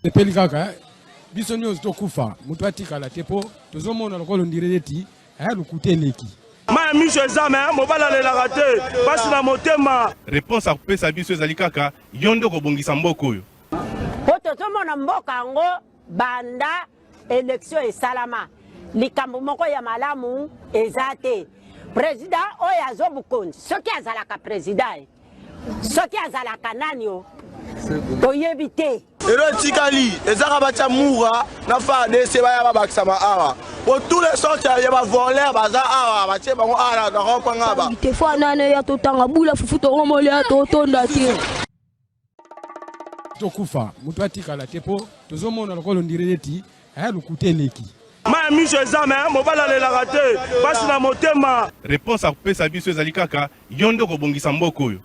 epeli kaka biso nyonso tokufa moto atikala te po tozomona lokolo ndireti aya lukuteleki ma miso ezame mobala lelaka te pasi na motema. Réponse à kopesa biso ezali kaka yondo kobongisa mboka oyo po tozomona mboka yango banda élection esalama likambo moko ya malamu eza te. Président oyo azobukonzi soki azalaka président soki azalaka nani o toyebi te. Ero tikali ezaka batia mura na fa dese baya babakisa ma awa pour tous les sortes ya ba voler baza awa batie bango ala na kopanga ba te fa nane ya totanga bula fufu to ngomole ya totonda te tokufa moto atikala te po tozomona lokolo ndireti aya lukuteleki ma miso ezame mobala lelaka te pasi na motema. Réponse à kopesa biso ezali kaka yondo kobongisa mboka oyo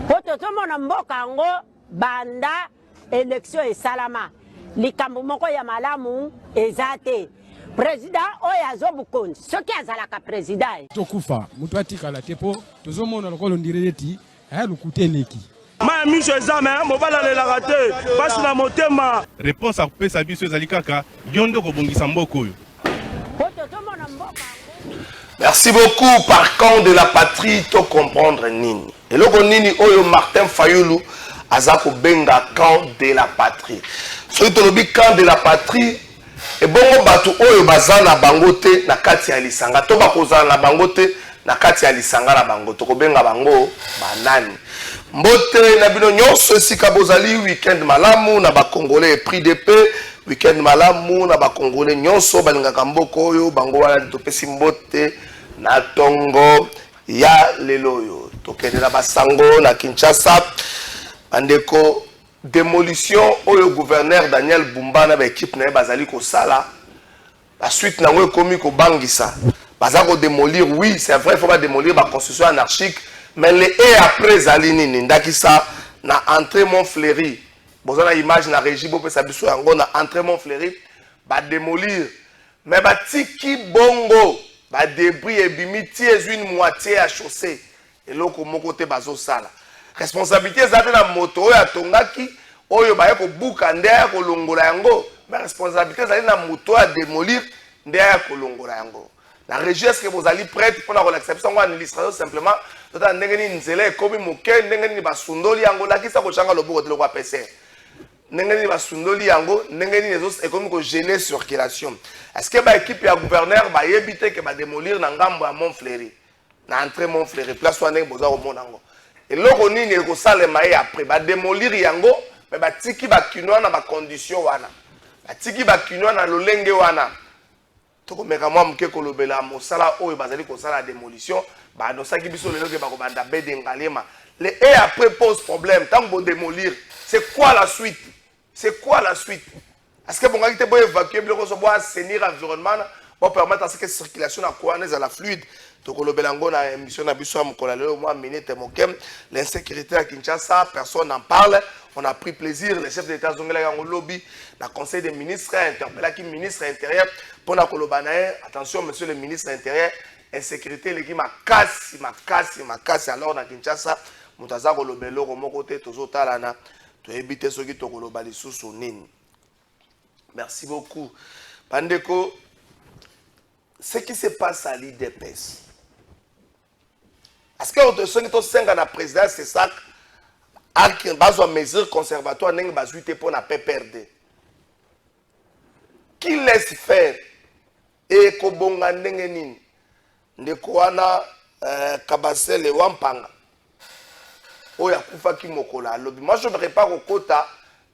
po tozomona mboka yango banda élection esalama likambo moko ya malamu eza te. Président oyo azobukonzi soki azalaka président tokufa moto atikala te po tozomona lokolo ndireti aya lukuteleki ma miso ezame mobala lelaka te pasi na motema. Réponse à kopesa biso ezali kaka yondo kobongisa mboka oyo po tozomona mboka. Merci beaucoup. Par camp de la patrie, to comprendre nini. Et le nini oyo Martin Fayulu azako benga camp de la patrie. So itolobi camp de la patrie et bongo batu oyo bazana bangote na kati ya lisanga. To bakozana na bangote na kati ya lisanga na bango. To ko benga bango banani. Mbote na bino nyonso esika bozali weekend malamu na ba Congolais prix de paix. Weekend malamu na ba Congolais nyonso balingaka mboko oyo bango wana topesi mbote na tongo ya leloyo tokende na basango na Kinshasa andeko démolition oyo gouverneur Daniel Bumba na ba équipe na bazali ko sala la suite na ngo komi ko bangisa bazako démolir. Oui, c'est vrai, il faut pas démolir la construction anarchique, mais les et après zalini ndakisa na entrée Montfleury. Bozana image na régie bo pesa biso yango na entrée Montfleury ba démolir mais ba tiki bongo ba débris et bimiti une moitié à chaussée et loko moko te bazo sala responsabilité zate na moto ya tongaki oyo ba ko buka ndea ko longola yango mais responsabilité zate na moto à démolir ndea ko longola yango. La régie est-ce que vous allez prête pour la l'acceptation ou l'illustration simplement tota ndenge ni nzela ekomi moke ndenge ni basundoli yango la kisa ko changa lobo ko kwa PC ndenge ni basundoli yango ndenge ni les autres ekomi ko gêner circulation. Est-ce que ba équipe ya gouverneur ba yebite que ba démolir na ngambo ya Montfleury na entrée Montfleury place wana boza ko mona ngo et loko nini ko salema après ba démolir yango mais ba tiki ba kinwa na ba condition wana ba tiki ba kinwa na lolenge wana toko meka mwa mke kolobela mosala oyo bazali ko sala démolition ba no saki biso lelo ke ba ko banda bede ngalema le et après pose problème tant que démolir c'est quoi la suite? C'est quoi la suite? Est-ce que bon gars te boy évacuer bloko so bois assainir environnement pour permettre à ce que circulation na kouane à la fluide toko lobela ngo na émission na biso amukola lelo moi minute mokem l'insécurité à Kinshasa personne n'en parle. On a pris plaisir, le chef d'État Zongela Yango lobby, le conseil des ministres interpellé qui ministre intérieur pour la Kolobanae. Attention, monsieur le ministre intérieur, insécurité, les qui ma casse alors dans Kinshasa, Moutaza Kolobelo, Romo côté, Tozo Talana, tu éviter ceux qui te kolobali sous son nini. Merci beaucoup. Pandeko, ce qui se passe à l'IDPS, est-ce que on te sonne ton 5 ans à la présidence, c'est ça? Avec une mesure conservatoire, n'est pas pour la PPRD. Qui laisse faire? Et Kobonga Nengenin, Nekouana Kabasele Wampanga. Oya Kufa Kimokola. Moi, je ne prépare au quota,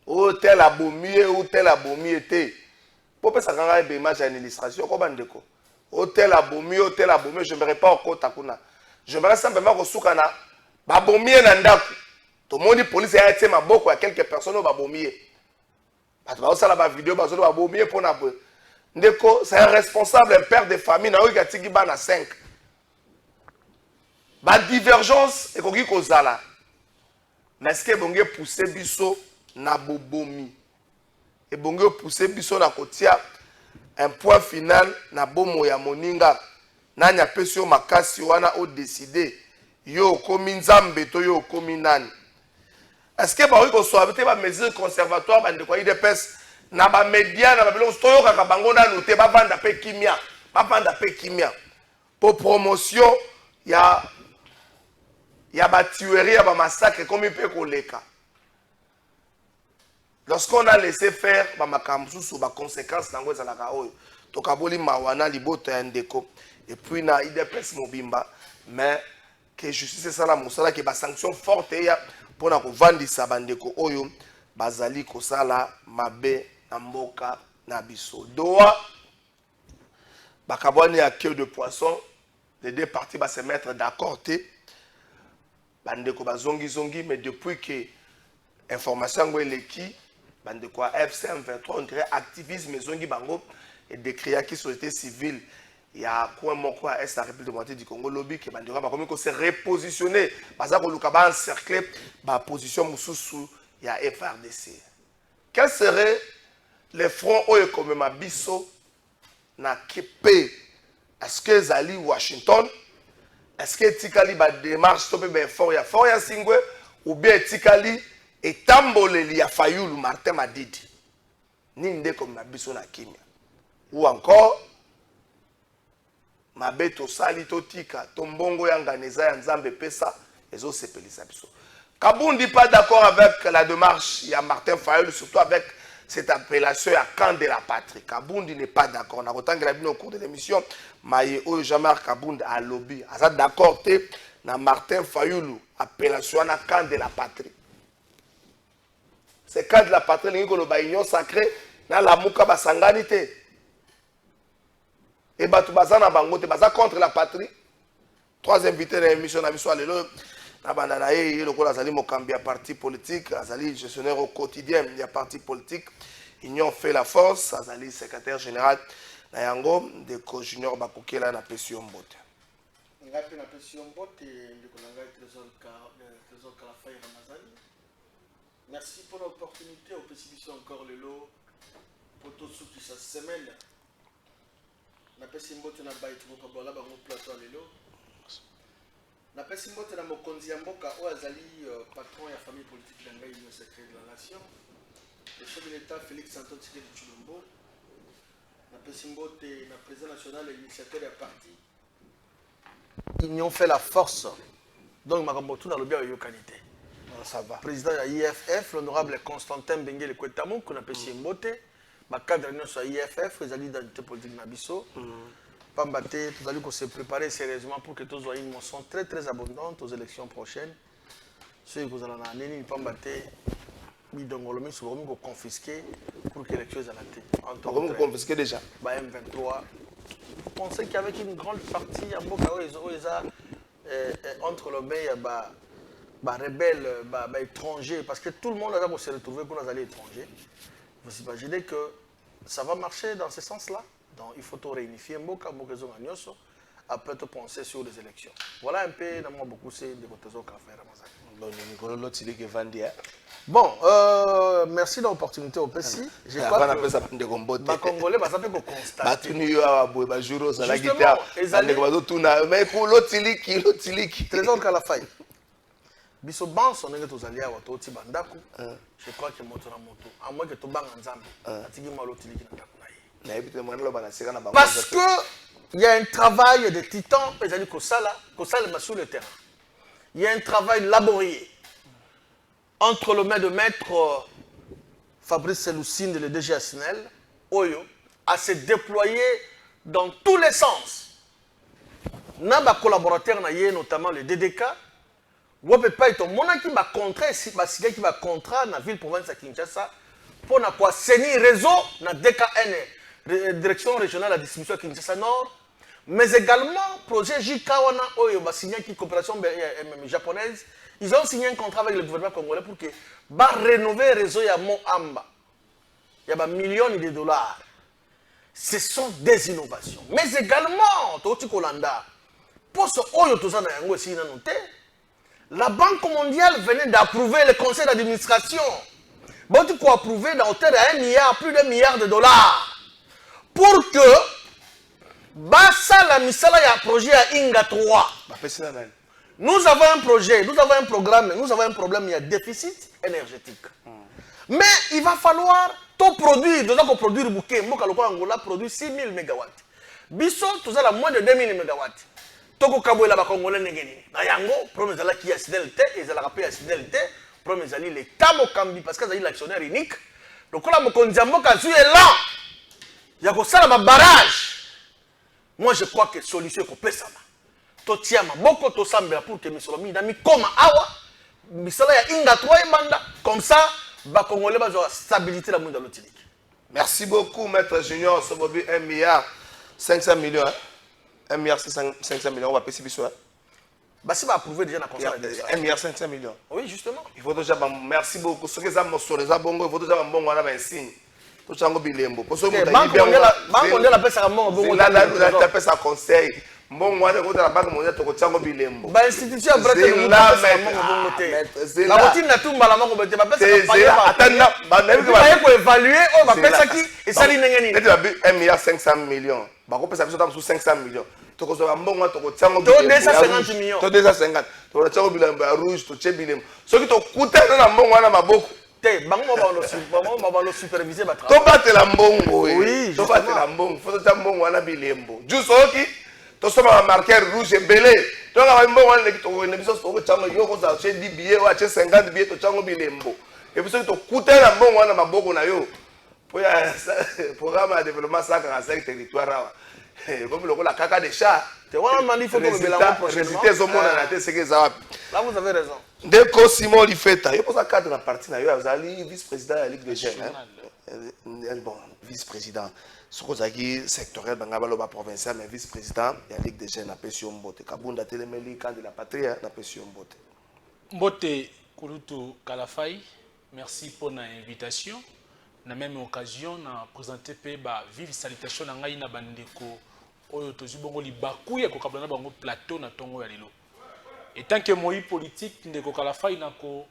ou tel abomier, ou tel abomier était. Pour que ça rende une image à une illustration, comment ndeko? Ou tel abomier, je ne prépare au quota. Je me reste simplement au Soukana, Babomier Nandaku. Tout le monde dit police a été ma beaucoup à quelques personnes au babomier. Parce que ça la vidéo bazo babomier pour na peu. Ndeko c'est un responsable, un père de famille na oyo tiki bana 5. Ba divergence et koki kozala. Mais est-ce que bonge pousser biso na bobomi? Et bonge pousser biso na kotia un point final na bomo ya moninga. Na nya pesio makasi wana o décider yo komi nzambe to yo komi nani. est-ce que baoyi kosoa te ba mesure conservatoire bande ko IDPS na ba média na ba biloko toyo kaka bango na noté ba vanda pe kimia pour promotion ya ba tuerie ya ba massacre comme il peut koleka. Lorsqu'on a laissé faire ba makamsu sur ba conséquences nango za la kaoyo to kaboli mawana libota ya ndeko et puis na IDPS mobimba mais que justice ça la mosala que ba sanction forte ya pour na kovandisa bandeko oyo bazali kosala mabe na mboka na biso doa bakabwani à queue de poisson les deux parties va se mettre d'accord te bandeko bazongi mais depuis que information ngo eleki bandeko FCM 23 on dirait activisme zongi bango et décrire qui société civile il y a quoi moko à est la République démocratique du Congo lobby que bandeko ba comme ko se repositionner baza ko luka ba encercler ba position mususu il y a FRDC. Quels seraient les fronts oyo comme mabiso na kepe? Est-ce que zali Washington? Est-ce que tikali ba démarche stopé ben fort ya singwe ou bien tikali etamboleli ya Fayulu Martin Madidi? Ninde comme mabiso na kimia? Ou encore mabeto sali totika tombongo yanga neza ya nzambe pesa ezo sepelisa biso. Kabundi pas d'accord avec la démarche ya Martin Fayulu, surtout avec cette appellation à camp de la patrie. Kabundi n'est pas d'accord. On a autant que au cours de l'émission, mais Jean-Marc Kabundi a lobby. A d'accord na Martin Fayulu appellation à camp de la patrie. C'est camp de la patrie l'ingo lo ba union sacrée na la muka basanganité. Et batu bazana bangote baza contre la patrie. Trois invités dans l'émission na biso lelo. Le Azali Mokambi a parti politique, Azali gestionnaire au quotidien, il y a parti politique, Union fait la force, Azali secrétaire général, Nayango, de Junior Bakukela na Pession Mbote. Merci pour l'opportunité, au PCBC encore le lot, pour tout ce qui se semaine. Na Pession Mbote na Baït Mokabola, Bango Plateau le lot. Na pesi mbote na mokonzi ya mboka o azali patron ya famille politique de l'Union secrète de la nation le chef de l'État Félix Antoine Tshisekedi Tshilombo na pesi mbote na président national et initiateur ya parti Union fait la force donc makambo tout na lobby ya yokanité ça va président ya IFF l'honorable Constantin Bengele Kwetamu ko na pesi mbote ba cadre nyonso ya IFF ezali d'identité politique na biso Pambate, nous allons se préparer sérieusement pour que tous ayons une moisson très très abondante aux élections prochaines. Ceux qui vous allez en année, Pambate, Midongolomi, nous allons confisquer pour que l'élection soit à la tête. Comment vous confisquez déjà? M23. Vous pensez qu'avec une grande partie, entre le bain, il y a des rebelles, des étrangers, parce que tout le monde a se retrouver pour nous aller étrangers. Vous imaginez que ça va marcher dans ce sens-là? Donc, il faut tout réunifier, après tout penser sur les élections. Voilà un peu, beaucoup de choses à faire. Bon, merci de l'opportunité au PC. Je crois que les Congolais vont constater. Trésor Kalafay. Biso ban son nenge tozali awa toti bandako. Je crois que moto na moto. À moins que to banga nzambe. Atigi malo tiliki na ndako na ye. Parce qu'il y a un travail de titan, c'est-à-dire sur le terrain. Il y a un travail laborieux entre le maître de maître Fabrice Seloussine, le DG Asnel, Oyo, à se déployer dans tous les sens. N'a pas collaborateur, notamment le DDK, ou peut pas être mon qui va contrat, qui va contrat dans la ville province de Kinshasa pour n'a quoi saigner réseau dans DKN. Direction régionale de la distribution à Kinshasa Nord, mais également projet Jikawana Oyo, signé une coopération japonaise. Ils ont signé un contrat avec le gouvernement congolais pour que rénover le réseau à Moamba. Il y a millions de dollars. Ce sont des innovations. Mais également, pour ce Oyo la Banque mondiale venait d'approuver le conseil d'administration. Bon, tu peux approuver dans hauteur à 1 milliard, plus de $1 milliard. Pour que Bassa la misala ya projet à Inga 3. Nous avons un projet, nous avons un programme, nous avons un problème, il y a déficit. énergétique. Mais il va falloir tout produire. Nous allons produire bouquet. Moi, quand Angola produit 6000 MW. Biso, tout ça, moins de 2000 MW. Toko Kabo la Congolais Negeni. Nayango, premier zala qui a fidélité, et zala rappelé à fidélité, premier zali les Kamo Kambi, parce que c'est l'actionnaire unique. Donc là, mon Kondiambo Kazu est là. Il y a ça ma barrage. Moi, je crois que solution est complète ça. Totiama, beaucoup de sambela pour que Misolomi, Nami, comme Awa, Misala ya Inga 3 et Manda, comme ça, les Congolais vont avoir stabilité dans le monde de l'Otilique. Merci beaucoup, Maître Junior. Ça va bien 1 milliard 500 millions. 1 milliard 500 millions, on va payer ça. Bah, si va approuver déjà la conseil. 1 milliard 500 millions. Oui, justement. Il faut déjà, merci beaucoup. Ce que ça m'a sonné, ça bongo, il faut déjà bon, on a un signe. Tout ça, on a bilembo. Pour ça, on a appelé ça bon, on a appelé ça conseil. Bon, on a la banque mondiale, on a bilembo. Bah, institution, la routine n'a tout mal à mon côté. Attends, on va évaluer, on va faire ça qui et ça l'inégané. 1 milliard 500 millions. Bah, on peut ça sous 500 millions. Tu as un bon mois, tu as un 250 millions. Tu as 250. Tu as un bilembo rouge, tu as un bilembo. Ce qui te coûte un bon mois, on a beaucoup. On va superviser ma travail. Tu as un bon mois. Oui, tu as un bon mois. Il faut que tu aies un bon mois, on a bilembo. Juste ok. Tu as un marqueur rouge et belé. Tu as un bon mois, tu as acheté 10 billets, tu as acheté 50 billets, tu as un bilembo. Et puis ce qui te coûte un bon mois, on a beaucoup. Pour le programme de développement 145 territoires. Comme le caca des chats. Là, vous avez raison. Dès que Simon Lifeta, il pose un cadre dans la partie, il est vice-président de la Ligue des Jeunes. Bon, vice-président. Ce qu'on a dit, sectoriel, provincial, mais vice-président de la Ligue des Jeunes, Napession Mbote. Kabunda Telemeli, quand de la patrie, Napession Mbote. Mbote Kouloutou Kalafai, merci pour l'invitation. Na même occasion, na présenter ba vive salutation na ngai na bandeko oyo tozibongo libaku ya kokabana bango plateau na tongo ya lelo. Et tant que moi politique ndeko Kalafai na ko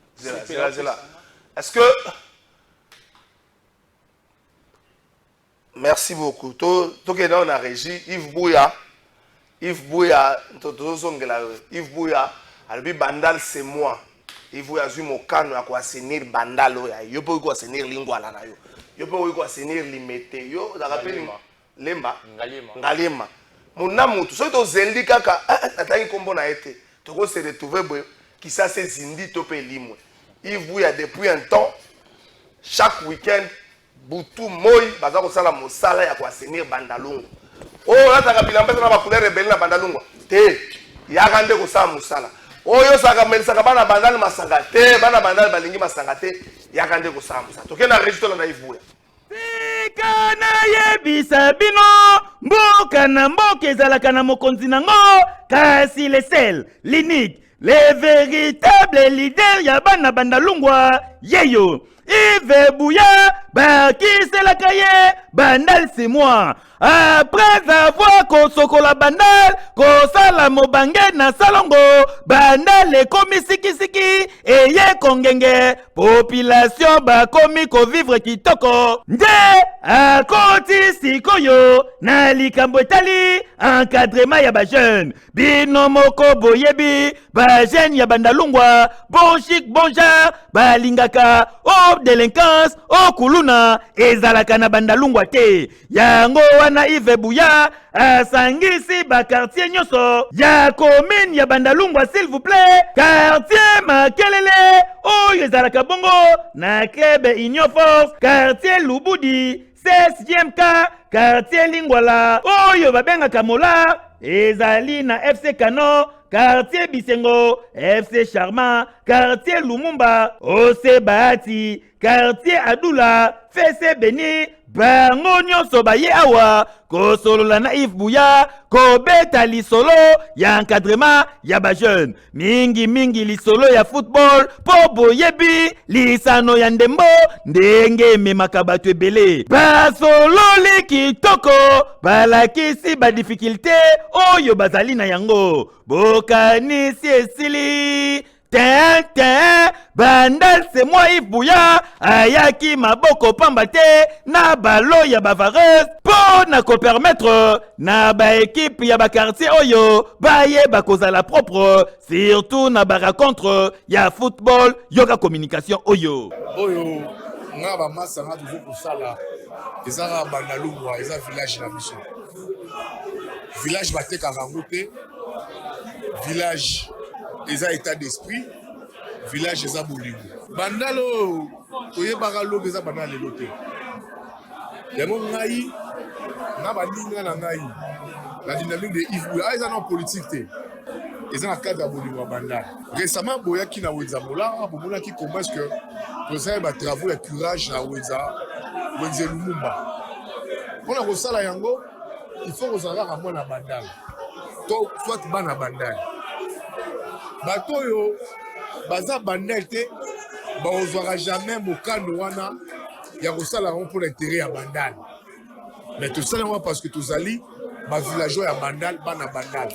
est-ce que merci beaucoup. To que dans la régie Yves Bouya Yves Bouya albi bandal c'est moi. Il faut assumer mon canne à quoi assainir bandalo ya yo peut quoi assainir lingwala na yo yo peut quoi assainir limité yo ça rappelle lemba ngalema mon amour tout ça to zendi kaka atangi kombo na été to ko se retrouver boy qui ça c'est zindi to pe limwe il vous ya depuis un temps chaque week-end butu moy baza ko sala mosala ya quoi assainir bandalungu oh là ta kapila mpesa na ba couleur rebelle na bandalungu te ya kande ko sala mosala oyo saka melisaka bana bandali masanga te bana bandali balingi masanga te yakande kosambusa toke na registre na ivuya Kana yebisa bino mboka na mboka ezalaka na mokonzi nango kasi le sel l'unique le véritable leader ya bana bandalungwa yeyo Yves Bouya bakiselaka ye bandal c'est moi. Après avoir kosokola bandal kosala mobange na salongo bandal ekomi sikisiki eye kongenge population bakomi kovivre kitoko nde akoti sikoyo na likambo etali encadrement ya bajeune bino moko boyebi bajeune ya bandalungwa bon chic bon genre balingaka o délinquance o kuluna ezalaka na bandalungwa te yango na Yves Bouya asangisi ba quartier nyoso ya commune ya bandalungwa s'il vous plaît quartier Makelele oyo ezalaka bongo na Kebe Union Force quartier Lubudi 16e ka quartier Lingwala oyo babengaka Mola ezali na FC Kano quartier Bisengo FC Charmant quartier Lumumba Ose Bahati quartier Adula FC Beni bango nyonso baye awa kosolola na Yves Bouya kobeta lisolo ya encadrement ya ba jeune mingi lisolo ya football po boyebi lisano ya ndembo ndenge memaka bato ebele basololi kitoko balakisi ba difficulté oyo bazali na yango bokanisi esili Bandal c'est moi Yves Bouya ayaki maboko pambate na balo ya bavareuse po na ko permettre na ba équipe ya ba quartier oyo baye bakozala propre surtout na ba rencontre ya football yoga communication oyo nga ba masanga toujours pour ça là ezaka bandalungwa eza village na biso village batekaka yango te village eza état d'esprit village eza bolingo bandalo toyebaka lobe eza banda lelo te yango ngai na baninga na ngai la dynamique de Yves Bouya eza na politique te eza na cadre ya bolingo ya bandala récemment boyaki na wenza mola bomonaki comment est-ce que tosali batravaux ya curage na wenza lumumba mpona kosala yango il faut kozala kaka mwana bandala to soit bana bandala bato oyo baza bandel te bakozwaka jamais mokano wana ya kosala yango mpo na intérêt ya bandal mais tosala yango parce que tozali bavillageois ya bandal bana bandal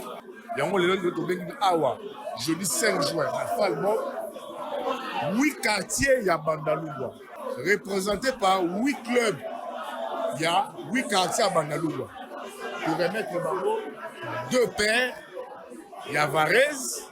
yango lelo tobengi awa jeudi 5 juin na falmo 8 quartiers ya bandalungwa représentés par 8 clubs ya 8 quartiers ya bandalungwa pour remettre bango 2 paires ya Varese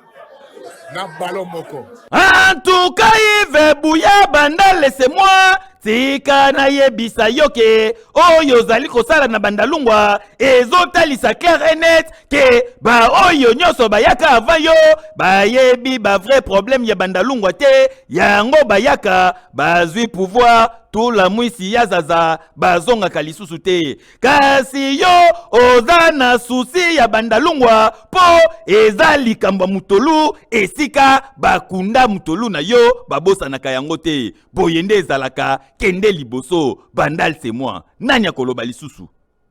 na ballon moko. En tout cas, Yves Bouya Bandal, laissez-moi. Tika na yebisa yoke oyo zali kosala na bandalungwa ezotalisa clair et net ke ba oyo nyoso bayaka avant yo bayebi ba vrai problème ya bandalungwa te yango bayaka bazwi pouvoir tout la mwisi ya zaza bazonga kalisusu te kasi yo oza na susi ya bandalungwa po eza likambo mutolu esika bakunda mutolu na yo babosanaka yango te boyende ezalaka kende liboso bandal c'est moi nani akoloba lisusu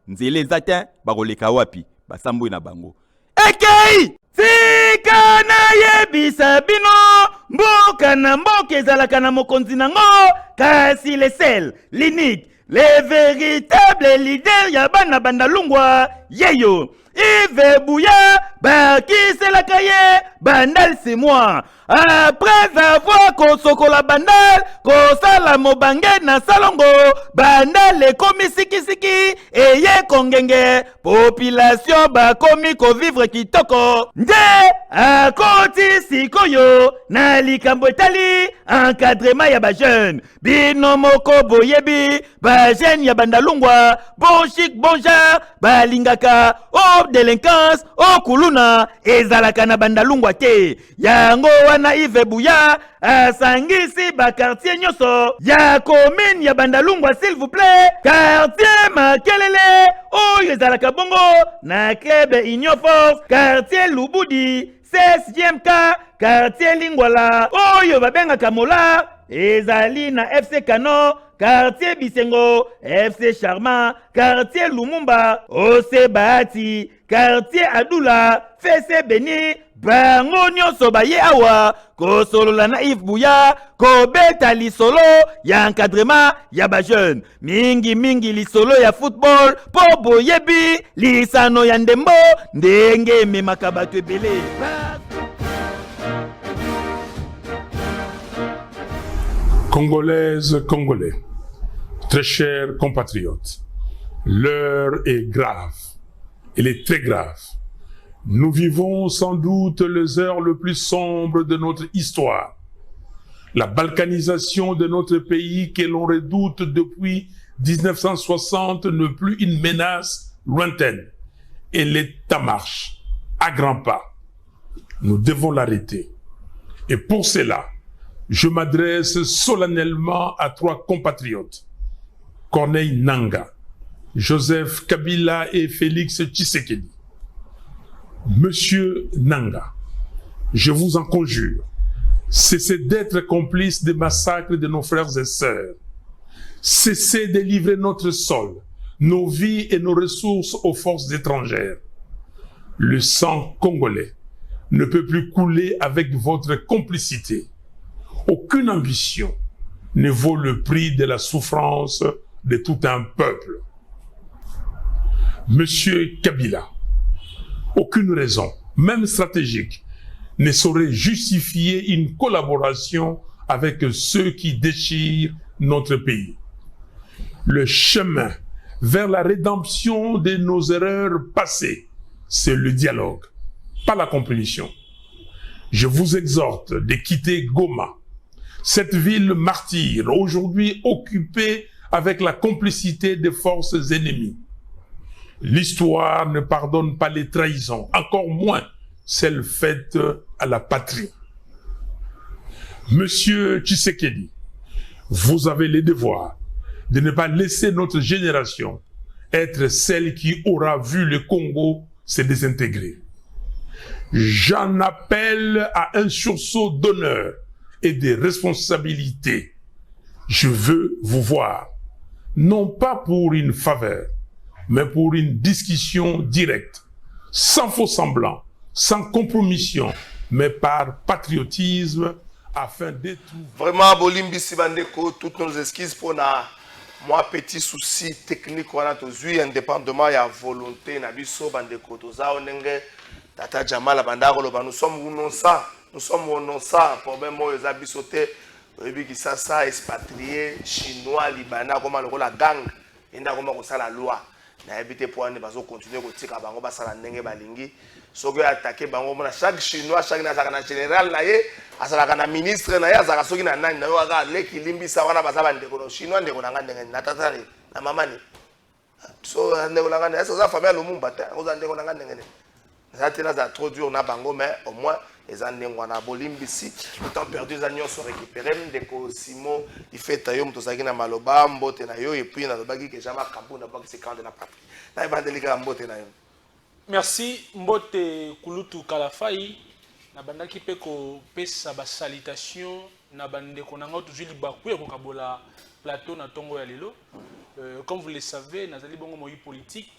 nzele ezata bakoleka wapi basambo na bango ekei sika na yebisa bino mboka na mboka ezalaka na mokonzi nango kasi le sel l'unique les véritables leaders ya bana bandalungwa yeyo Yves Bouya bakiselaka ye bandal c'est moi après avoir kosokola bandal kosala mobange na salongo bandal ekomi sikisiki eye kongenge population bakomi kovivre kitoko nde akoti sikoyo na likambo etali encadrement ya bajeune bino moko boyebi bajeune ya bandalungwa bon chic bon genre balingaka o délinquance o kuluna ezalaka na bandalungwa te yango wana Yves Bouya asangisi ba quartier nyoso ya commune ya bandalungwa s'il vous plaît quartier Makelele oyo ezalaka bongo na club Union Force quartier Lubudi 16e ka quartier Lingwala oyo babengaka Mola ezali na FC Kano quartier Bisengo FC Charma quartier Lumumba Ose Bahati quartier Adula FC Beni bango nyonso baye awa kosolola na Yves Bouya kobeta lisolo ya encadrement ya bajeune mingi lisolo ya football po boyebi lisano ya ndembo ndenge ememaka bato ebele. Congolaises, Congolais, très chers compatriotes, l'heure est grave, elle est très grave. Nous vivons sans doute les heures les plus sombres de notre histoire. La balkanisation de notre pays que l'on redoute depuis 1960 n'est plus une menace lointaine. Elle est en marche, à grands pas. Nous devons l'arrêter. Et pour cela, je m'adresse solennellement à 3 compatriotes, Corneille Nangaa, Joseph Kabila et Félix Tshisekedi. Monsieur Nangaa, je vous en conjure, cessez d'être complices des massacres de nos frères et sœurs. Cessez de livrer notre sol, nos vies et nos ressources aux forces étrangères. Le sang congolais ne peut plus couler avec votre complicité. Aucune ambition ne vaut le prix de la souffrance de tout un peuple. Monsieur Kabila, aucune raison, même stratégique, ne saurait justifier une collaboration avec ceux qui déchirent notre pays. Le chemin vers la rédemption de nos erreurs passées, c'est le dialogue, pas la compétition. Je vous exhorte de quitter Goma, cette ville martyre, aujourd'hui occupée avec la complicité des forces ennemies. L'histoire ne pardonne pas les trahisons, encore moins celles faites à la patrie. Monsieur Tshisekedi, vous avez le devoir de ne pas laisser notre génération être celle qui aura vu le Congo se désintégrer. J'en appelle à un sursaut d'honneur et de responsabilité. Je veux vous voir, non pas pour une faveur, mais pour une discussion directe, sans faux semblant, sans compromission, mais par patriotisme, afin de tout. Vraiment, Bolimbi Sibandeko, toutes nos excuses pour moi petit souci technique, on a tous eu indépendamment de la volonté, Nabiso Bandeko, Toza Onenge, Tata Jamal Bandaro, nous sommes non ça, problème moi les abisoté, qui ça expatrié chinois, libanais, comme la gang, et n'a comme la loi. Na habité pour ne pas continuer à tirer bango basala ndenge balingi soki attaquer bango mona chaque chinois chaque na général na ye asala na ministre na ye azaka soki na nani na yo aka leki limbisa wana bazaba ndeko chinois ndeko na ngandenge na tata na mama ni so ndeko na ngandenge ça famille lumumba ta oza ndeko na ngandenge ça tena za trop dur na bango mais au moins les andengo na bolimbisi le temps perdu les agneaux sont récupérés ndeko Simon il fait tayo mtosaki na maloba mbote na yo et puis na lobaki que jamais kabuna baki c'est quand de la patrie na evandelika mbote na yo. Merci Mbote Kulutu Kalafai na bandaki pe ko pesa ba salutation na bandeko na ngautu juli bakuya ko kabola plateau na tongo ya lelo. Comme vous le savez nazali bongo moyi politique.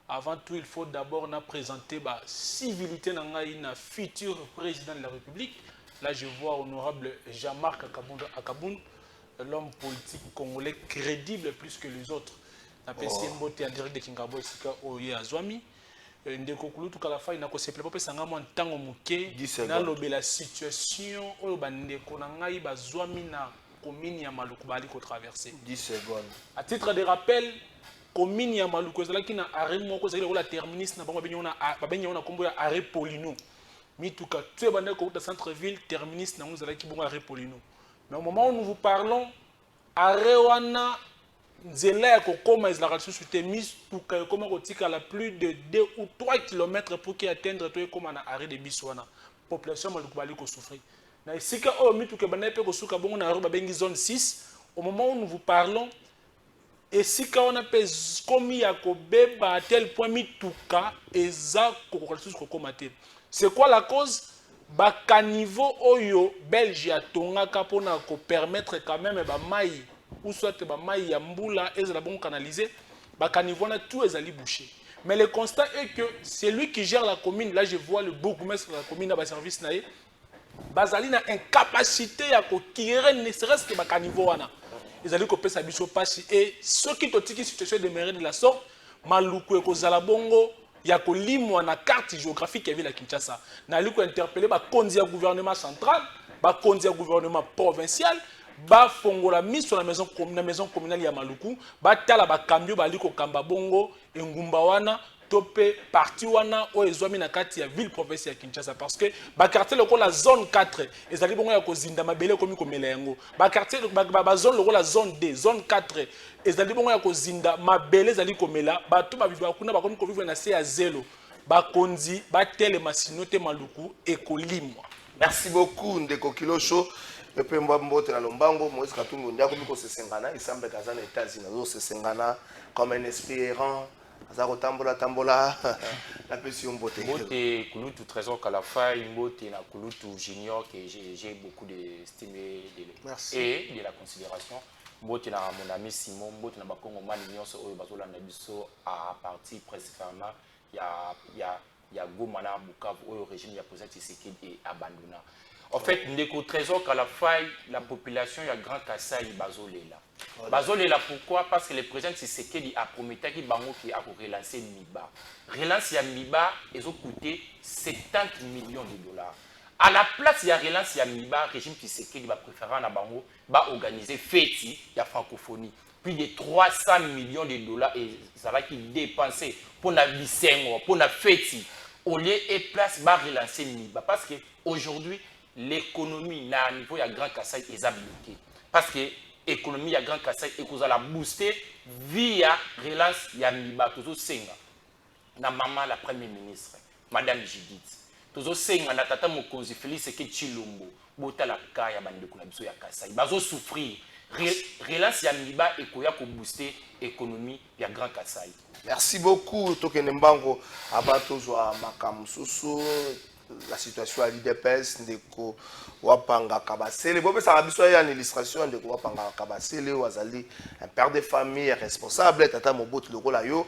Avant tout, il faut d'abord présenter la civilité na futur président de la République. Là, je vois honorable Jean-Marc Akaboun, l'homme politique congolais crédible plus que les autres. La PCM Mbote en direct de Kingabo Sika Oye Azwami. Ndeko Kulutu Kalafai na ko se plaît pas sanga mo ntango muke na lobe la situation oyo bandeko na ngai bazwami na commune ya Maluku bali ko traverser. 10 secondes. À titre de rappel, commune ya Maluku ezalaki na arrêt moko ezalaki lokola terminus na bango babengi na kombo ya arrêt Polino mituka tu ebanda ko centre ville terminus na ezalaki bongo arrêt Polino. Mais au moment où nous vous parlons arrêt wana nzela ya kokoma ezalaka lisusu te mituka ekoma kotika la plus de 2 ou 3 km pour que atteindre to ekoma na arrêt de biso wana population Maluku bali ko souffrir na esika o mituka banda pe ko suka bongo na arrêt babengi zone 6. Au moment où nous vous parlons et si on a commis à Kobeba à tel point mituka eza kokokalsus kokomate. C'est quoi la cause? Baka niveau oyo Belge ya tongaka pona ko permettre quand même ba mai ou soit ba mai ya mbula ezala bon canaliser baka niveau na tout ezali bouché. Mais le constat est que c'est lui qui gère la commune. Là je vois le bourgmestre de la commune à ba service naé bazali na incapacité ya ko tirer ne serait-ce que baka niveau wana. Ils allaient couper sa bicho passe et ceux qui totiki situation de mairie de la sorte Maluku eko zalabongo ya ko limwa na carte géographique ya ville ya Kinshasa na liko interpeller ba kondi ya gouvernement central ba kondi ya gouvernement provincial ba fongola miso na maison communale ya Maluku ba tala ba cambio ba liko kamba bongo engumba wana topé parti wana o ezwami na kati ya ville province ya Kinshasa parce que ba quartier loko la zone 4 ezali bongo ya kozinda mabele komi komela yango ba quartier ba zone loko la zone D zone 4 ezali bongo ya kozinda mabele ezali komela bato ba vivre kuna ba komi ko vivre na C ya 0 ba konzi ba tele masinote Maluku ekolimwa. Merci beaucoup Ndeko Kilosho pepe Mbote na Lombango Moïse Katumbi ndia komi ko se sengana isambe kazana États-Unis zo se sengana comme un espérant. Tambola, la pression Mbote. Mbote Kulutu Trésor Kalafai, Mbote na Kulutu Junior que j'ai beaucoup d'estime et de la considération. Mbote na mon ami Simon, Mbote na Bakongo Manignon so oyo bazola na biso à partir principalement ya Goma na Bukavu oyo régime ya Président Tshisekedi et abandonna. En fait, Ndeko Trésor Kalafai, la population ya Grand Kassai bazolela. Bazolela pourquoi? Parce que le président Tshisekedi a promis qu'il va relancer Miba. Relance ya Miba, ils ont coûté 70 millions de dollars. À la place, il y a relance, il y a Miba, régime qui sait qu'il va préférer en Abango, va organiser fête, il y a francophonie. Plus de 300 millions de dollars et ça va qu'il dépenser pour la Bissengo, pour la fête. Au lieu et place, va relancer Miba. Parce qu'aujourd'hui, l'économie, à niveau, il y a Grand Kassai, ils ont bloqué. Parce que l'économie, il y a Grand Kassai, et qu'on a la booster via relance, il y a Miba, toujours Senga. Na maman, la première ministre, Madame Judith. Toujours Senga, na tata Mokonzi, Félix Eke Chilombo, Bota la Kaya, Bandeko na biso ya Kassai. Bazo souffrir. Relance ya Miba et Koya ko booster l'économie, il y a Grand Kassai. Merci beaucoup, Tokene Mbango, Abatozwa Makamususu. La situation à l'IDPS, Ndeko Wapanga Kabasele. Bon, ça a besoin d'une illustration de Wapanga Kabasele, Wazali, un père de famille responsable, Tata Mobot, le rôle à yo,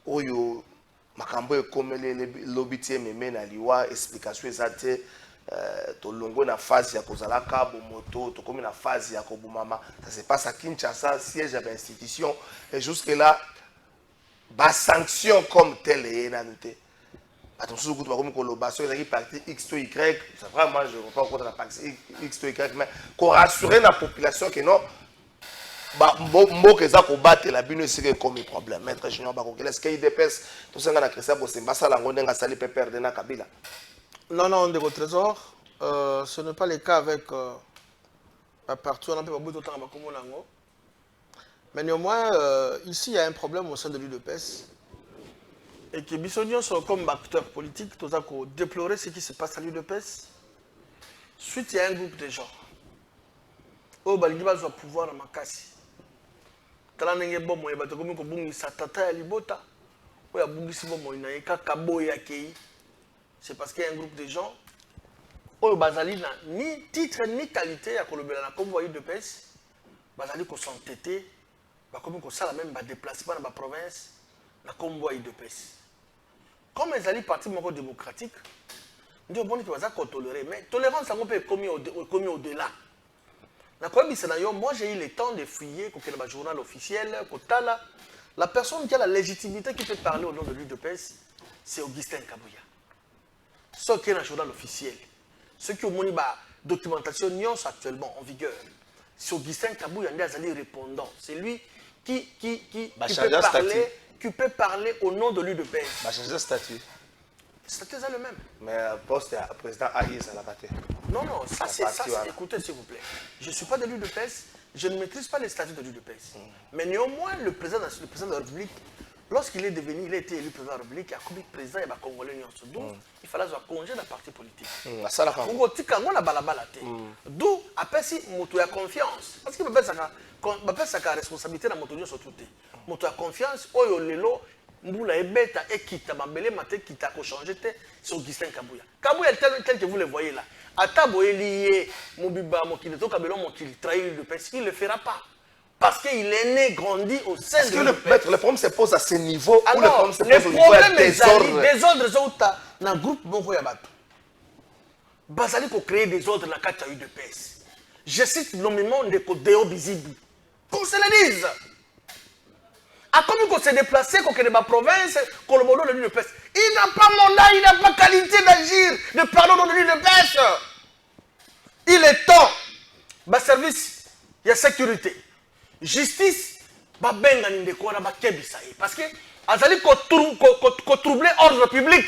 Oyo, Makambo, comme les lobitiers, mais na liwa, explication exacte, Tolongo na phase ya Kozalaka, Bomoto, Tokomi na phase ya Kobumama. Ça se passe à Kinshasa, siège de l'institution, et jusque-là, bas sanction comme telle est noté. Attention, vous avez une partie X ou Y, c'est vrai, moi je ne veux pas contre la partie X ou Y, mais qu'on rassure la population que non, Mboka ko battre la bino c'est comme un problème. Maître Junior Bako, est-ce qu'il dépasse tout ça na Christian Bosemba ça la ngonga sali pe perdre na Kabila? Non, de votre trésor, ce n'est pas le cas avec partout on a pas beaucoup de temps comme on. Mais néanmoins, ici il y a un problème au sein de l'UDPS. Et que Bissonion sont comme acteurs politiques, tout ça qu'on déplorer ce qui se passe à l'UDPS. Suite, il y a un groupe de gens. Oh, bah, il va pouvoir à Makassi. Talanenge bon, il va te comme que bungi satata libota. Oh, ya bungi si bon, il n'a qu'à kaboya kei. C'est parce qu'il y a un groupe de gens. Oh, Bazali n'a ni titre ni qualité à Kolobela comme voyez l'UDPS. Bazali qu'on s'entêter, bah comme qu'on ça la même bah déplacement dans ma province, la comme voyez l'UDPS. Comme les alliés partis démocratiques, nous devons tolérer. Mais tolérance, ça peut être commis au-delà. Moi, j'ai eu le temps de fouiller le journal officiel. La personne qui a la légitimité qui peut parler au nom de l'UDPS, c'est Augustin Kabouya. Ce qui est dans le journal officiel. Ce qui est la documentation actuellement en vigueur. C'est Augustin Kabouya qui est répondant. C'est lui qui peut parler au nom de l'UDPS. Va changer de statut. Le statut est le même. Mais poste président Aïs à la bataille. Non, ça c'est écoutez s'il vous plaît. Je ne suis pas de l'UDPS, je ne maîtrise pas les statuts de l'UDPS. Mais néanmoins, le président de la République, lorsqu'il est devenu, il a été élu président de la République, il a commis président et Congolais donc il fallait avoir congé d'un parti politique. D'où, après si il a confiance, parce qu'il m'appelle sa responsabilité dans mon sur tout. Moto a confiance, oyo lelo, mbula ebeta et kita mabele maté kita ko changer c'est Augustin Kabouya. Kabouya tel que vous le voyez là. Atabo lié Mobiba Mokili to Kabelo Mokili trahir le peuple, il ne le fera pas. Parce qu'il est né, grandi au sein de l'UDPS. Le problème se pose à ce niveau. Alors, le problème est des ordres dans le groupe Bongo Yabato. Bazali pour créer des ordres dans la carte UDPS. Je cite nommément des Kodeo Bizibi. Qu'on se le dise. A comme qu'on s'est déplacé, qu'on est dans ma province, qu'on le monde de l'UDPS. Il n'a pas mandat, il n'a pas qualité d'agir, de parler au nom de l'UDPS. Il est temps. Bas service, il y a sécurité. Justice, bah benga n'indéco na bah kebisaï. Parce que azali ko troubler ordre public.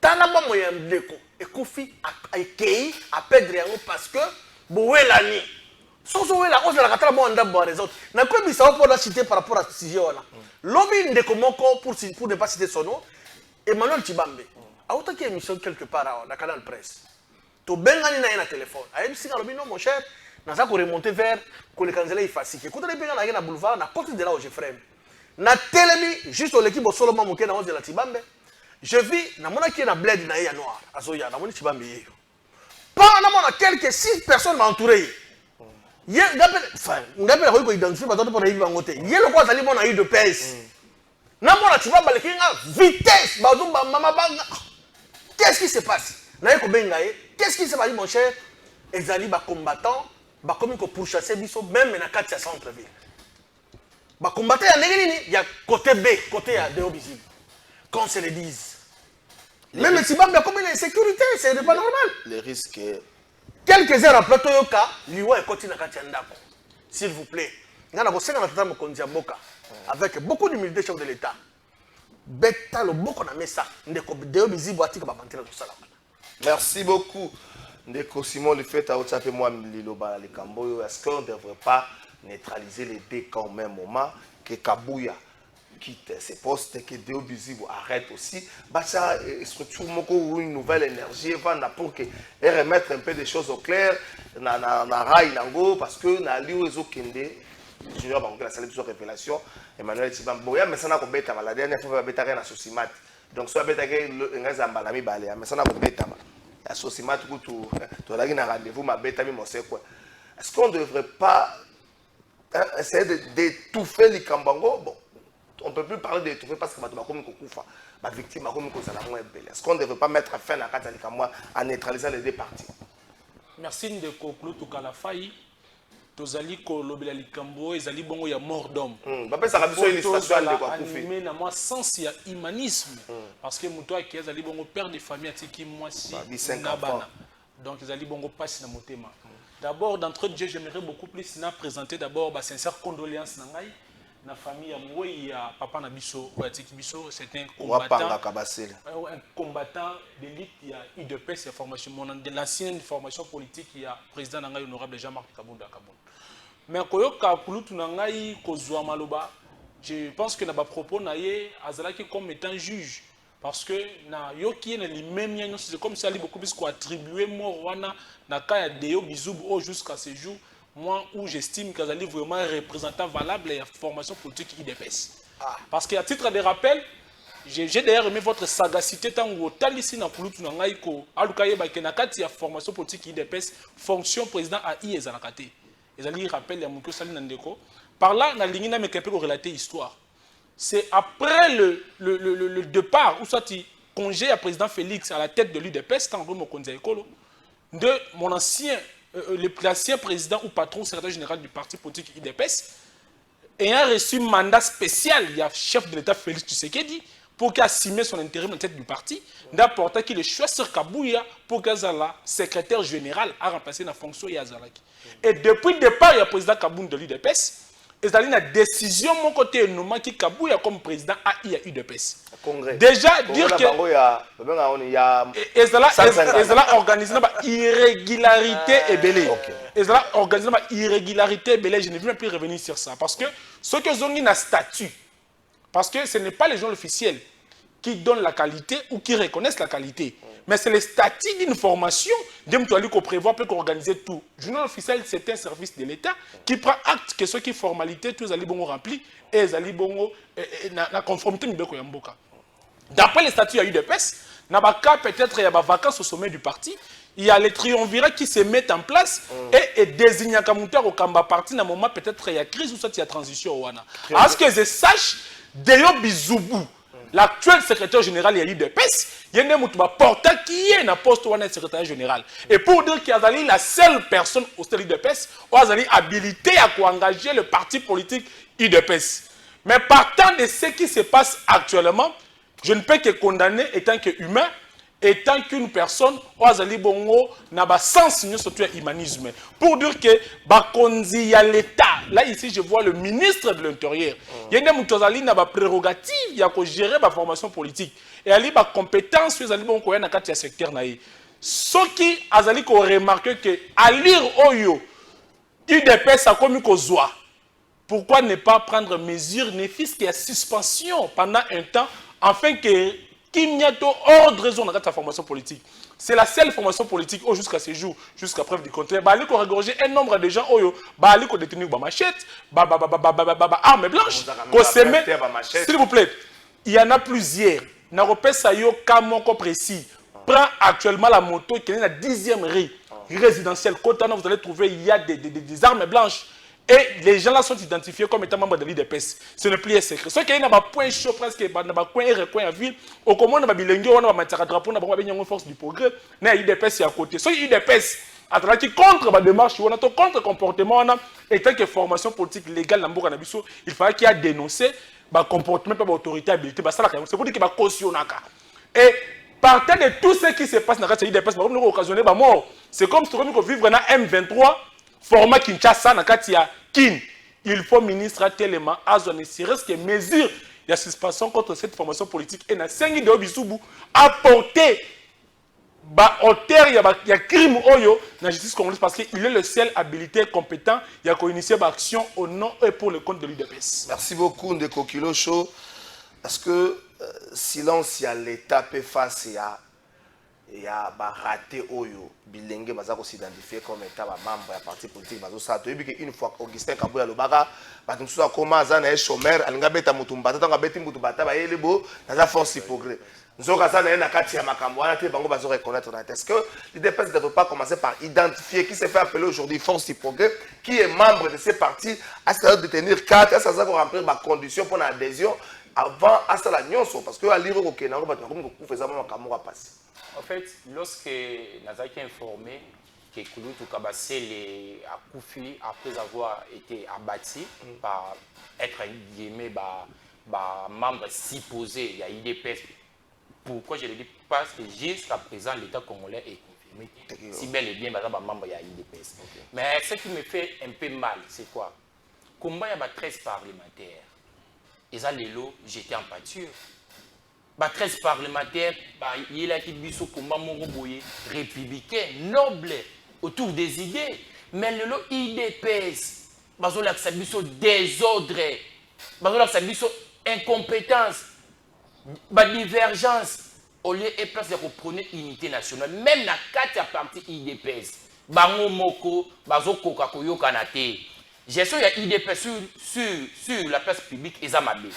Tana ba moyen n'indéco. Et Kofi a kei a perdre yango parce que bouela ni. Soso wela oza la katala mo ndabo les autres. Na ko bisao pour la citer par rapport à ce sujet là. Lobby n'indéco moko pour ne pas citer son nom. Emmanuel Tibambe. A autant qu'il y a émission quelque part à la canal presse. To benga ni na téléphone. A MC lobby non mon cher. Nous avons remonté vers le candidat Ifassi. Quand on est bien dans le boulevard, on a côté de là où je frère. Na telemi juste au l'équipe au Solomon Mouké na de la Tibambe. Je vis na mona qui na bled na ya noir. Azoya na mona Tibambe yeyo. Pendant mona quelques 6 personnes m'a entouré. Yé ngapela ko identifier bato pour na yiba ngote. Yé le quoi zali mona eu de pèse. Na mona Tibambe le kinga vitesse bazo mama banga. Qu'est-ce qui se passe? Na yeko benga ye. Qu'est-ce qui se passe mon cher? Ezali ba combattant bah comme il faut pourchasser biso même dans quatre centre-ville. Bah combattre il y a côté B, côté A de visible. Qu'on se le dise. Même si Bamba comme une insécurité, c'est pas normal. Les risques. Quelques heures après Toyoka, Liwa est continué à Katiandako. S'il vous plaît. Nous avons 50 Mokondia Boka avec beaucoup d'humilité chef de l'État. Beta le beaucoup na mesa ndeko deo bizibu atika ba mantela to sala. Merci beaucoup. Ndeko Simon le fait à Otsape moi Liloba les Kamboyo. Est-ce qu'on ne devrait pas neutraliser les deux camps au même moment que Kabouya quitte ses postes, que Deo Bizibu arrête aussi? Bah ça structure moko une nouvelle énergie pour que et remettre un peu des choses au clair na rail nango parce que na liu ezokende junior bango la salle de révélation Emmanuel Tibamboya mais ça na ko beta la dernière fois beta na Sosimat donc soit beta ke ngazamba la mi balé mais ça na ko beta la Sosimat kutu to la na rendez-vous ma beta mi mose quoi. Est-ce qu'on ne devrait pas essayer d'étouffer les Kambango? Bon, on ne peut plus parler d'étouffer parce que ma victime est-ce qu'on ne devrait pas mettre fin à Katali Kamwa en neutralisant les deux parties? Merci de conclure tout cas la faille. Tozali ko lobela likambo ezali bongo ya mort d'homme. Ba ça rabiso illustration de quoi koufi. Mais na moi sens ya humanisme parce que muto aki ezali bongo père de famille atiki moi si na bana. Donc ezali bongo passe na motema. D'abord d'entrée de jeu j'aimerais beaucoup plus na présenter d'abord ba sincère condoléances na ngai na famille ya Moué ya papa na biso ou atiki biso c'est un combattant d'élite il y a UDPS ya formation de l'ancienne formation politique il y a président na ngai honorable Jean-Marc Kabunda Kabunda. Mais koyoka kulutu na ngai kozwa maloba je pense que na ba propos na ye azalaki comme étant juge parce que na yoki na li même yanyo c'est comme si ali beaucoup plus ko attribuer mort wana na ka ya Deo Bizubu jusqu'à ce jour moi où j'estime qu'Azali vraiment un représentant valable et la formation politique IDPS. Parce qu'à titre de rappel, j'ai d'ailleurs aimé votre sagacité tant que Talissi na Kulutu na Ngaiko, Alukaye Bakenakati a formation politique IDPS, fonction président AI et Zanakate. Ezali rappelle ya Moukio Sali Nandeko. Par là, na ligne na mekepé ko relater histoire. C'est après le départ, ou soit il congé à président Félix à la tête de l'IDPS, tant que Mokonza Ekolo, de mon ancien président ou patron secrétaire général du parti politique IDPS ayant reçu mandat spécial, il y a chef de l'État Félix Tshisekedi pour qu'il assume son intérim à la tête du parti, d'apporter qu'il est choix sur Kabouya pour qu'il soit secrétaire général à remplacer la fonction Yazalaki. Et depuis le départ, il y a le président Kaboun de l'IDPS. Et ça a une décision mon côté nommé qui Kabouya comme président AI à UDPS. Déjà dire que Ezala organisé une irrégularité et belé. Ezala organisé une irrégularité et belé. Je ne vais même plus revenir sur ça parce que ceux qui ont un statut, parce que ce n'est pas les gens officiels qui donnent la qualité ou qui reconnaissent la qualité. Mais c'est le statut d'une formation qu'on prévoit pour organiser tout. Le journal officiel, c'est un service de l'État qui prend acte que ceux qui formalité, tous les bon remplis et les bon la conformité de Yamboka. D'après les statuts, il y a eu des PES. Peut-être il y a des vacances au sommet du parti. Il y a les triumvirats qui se mettent en place et désignent comme au Kamba parti. Dans un moment, peut-être il y a crise ou soit il y a transition. À ce que je sache, Deo Bizubu, l'actuel secrétaire général, il y a eu des PES. Il y a un porteur qui est dans le poste de secrétaire général. Et pour dire qu'il y a la seule personne au stade de PES qui a habilité à engager le parti politique IDPS. Mais partant de ce qui se passe actuellement, je ne peux que condamner, étant qu'humain, étant qu'une personne, n'a pas sens surtout humanisme. Pour dire que Bakonzi y a l'État. Là ici je vois le ministre de l'Intérieur. Il y a des n'a pas prérogative, il y a gérer la formation politique. Et il y a des compétences, il y a des secteur. Ce qui a remarqué que à lire Oyo, UDPS a commis Kozoa. Pourquoi ne pas prendre mesure, ne fût-ce qu'il y a suspension pendant un temps, afin que qu'il n'y a autre raison dans la formation politique. C'est la seule formation politique jusqu'à ce jour, jusqu'à preuve du contraire. Il faut regorger un nombre de gens qui ont détenu des machettes, armes blanches, s'il vous plaît, il y en a plusieurs. Naropé Sayo Kamoko précis prend actuellement la moto qui est dans la 10e rue résidentielle. Kotana, vous allez trouver, il y a des armes blanches. Et les gens là sont identifiés comme étant membres de l'IDPS. Ce n'est plus un secret. Ceux qui ont un point chaud presque, un coin à ville, au comment on a bilingue, on a un drapeau, on a une force du progrès, mais l'IDPS est à côté. Ceux qui l'IDPS, qui contre la démarche, on a contre le comportement, et tant que formation politique légale dans le Nabiso, il fallait qu'il y ait dénoncé le comportement par l'autorité habilité. C'est pour dire qu'il y a caution. Et Partant de tout ce qui se passe dans l'IDPS, nous avons occasionné la mort. C'est comme si nous avons vivre dans M23, format Kinshasa, dans Kin. Il faut ministre tellement à zone sérieuse que mesure de suspension contre cette formation politique et na sengi de Obisubu apporter hauteur il y a crime oyo na justice congolaise parce qu'il est le seul habilité compétent il y a initier l'action au nom et pour le compte de l'UDPS. Merci beaucoup Ndeko Kilosho parce que silence il y a l'état peut face il y a raté oyo bilenge bazako s'identifier comme état membre ya parti politique bazo ça to que une fois Augustin Kabuya lobaka batumsu akoma azana chômeur alinga beta mutumba tanga beti mutumba ba yelebo na force hypocrite nzoka sana na kati ya makambo wana te bango bazo reconnaître na est-ce que l'IDPS ne doit pas commencer par identifier qui s'est fait appeler aujourd'hui force hypocrite qui est membre de ces partis à ce de tenir carte à ça remplir ma condition pour l'adhésion avant à ça la nyonso parce que à lire au Kenya on va comme faisait makambo va passer. En fait, lorsque Nazaki informé que Kouloutou Kabasele a Koufi après avoir été abattu par être guillemets membre supposé il y a IDPS. Pourquoi je le dis? Parce que jusqu'à présent l'État congolais est confirmé si bel et bien membre il y a IDPS. Mais ce qui me fait un peu mal, c'est quoi? Combat il y a 13 parlementaires. Et ça les lots j'étais en pâture. 13 parlementaires, il y a qui biso combat républicain, noble, autour des idées. Mais le lot IDPS, bazo la biso désordre, bazo la biso incompétence, divergence. Au lieu et place de reprendre unité nationale, même na 4 partis IDPS, bango moko, bazo koka koyo kanate. Gestion ya IDPS sur la place publique et Zamabe.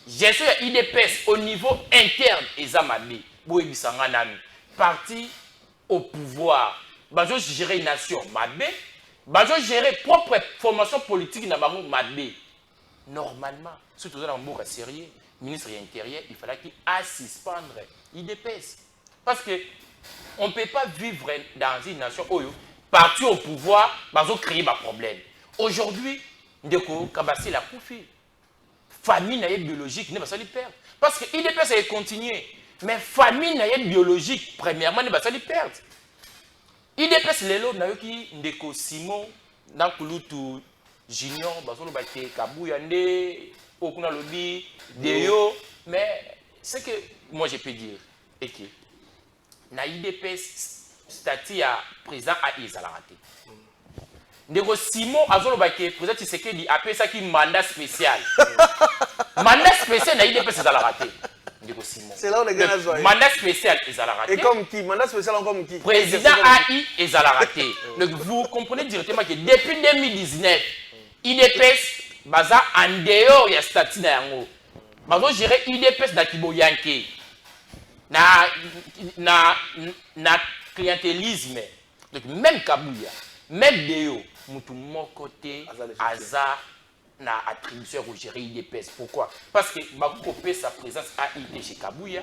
Gestion ya IDPS au niveau interne et Zamabe. Boye bisanga nami. Parti au pouvoir. Bazo gérer nation Mabe. Bazo gérer propre formation politique na bango Mabe. Normalement, surtout dans un sérieux, ministre de l'Intérieur, il fallait qu'il suspendre IDPS. Parce que on ne peut pas vivre dans une nation où parti au pouvoir, bazo créer un problème. Aujourd'hui, Ndeko Kabasi la Koufi. Famille biologique ne va pas perdre. Parce que l'IDPS a continué. Mais famille biologique, premièrement, ne va pas perdre. IDPS lelo na yoki Ndeko Simon dans Kouloutou Junior, Bazolo Bate Kabuya Nde, Okuna Lobi, Deyo. Mais ce que moi je peux dire est que na IDPS statut à président a Isalarate. Ndeko Simon Azolo Bate président Tshisekedi appelle ça qui mandat spécial. Mandat spécial na IDPS Isalarate. C'est là où les gars ont mandat spécial Isalarate. Et comme qui? Mandat spécial comme qui? Président AI Isalarate. Donc vous comprenez directement que depuis 2019, IDPS baza en dehors ya statut na yango. Bazo gérer IDPS na Kiboyanke. Na clientélisme. Donc même Kabuya, même Deyo, mutu côté Aza na attribution au gérer IDPS. Pourquoi? Parce que Bakopé sa présence a été chez Kabuya.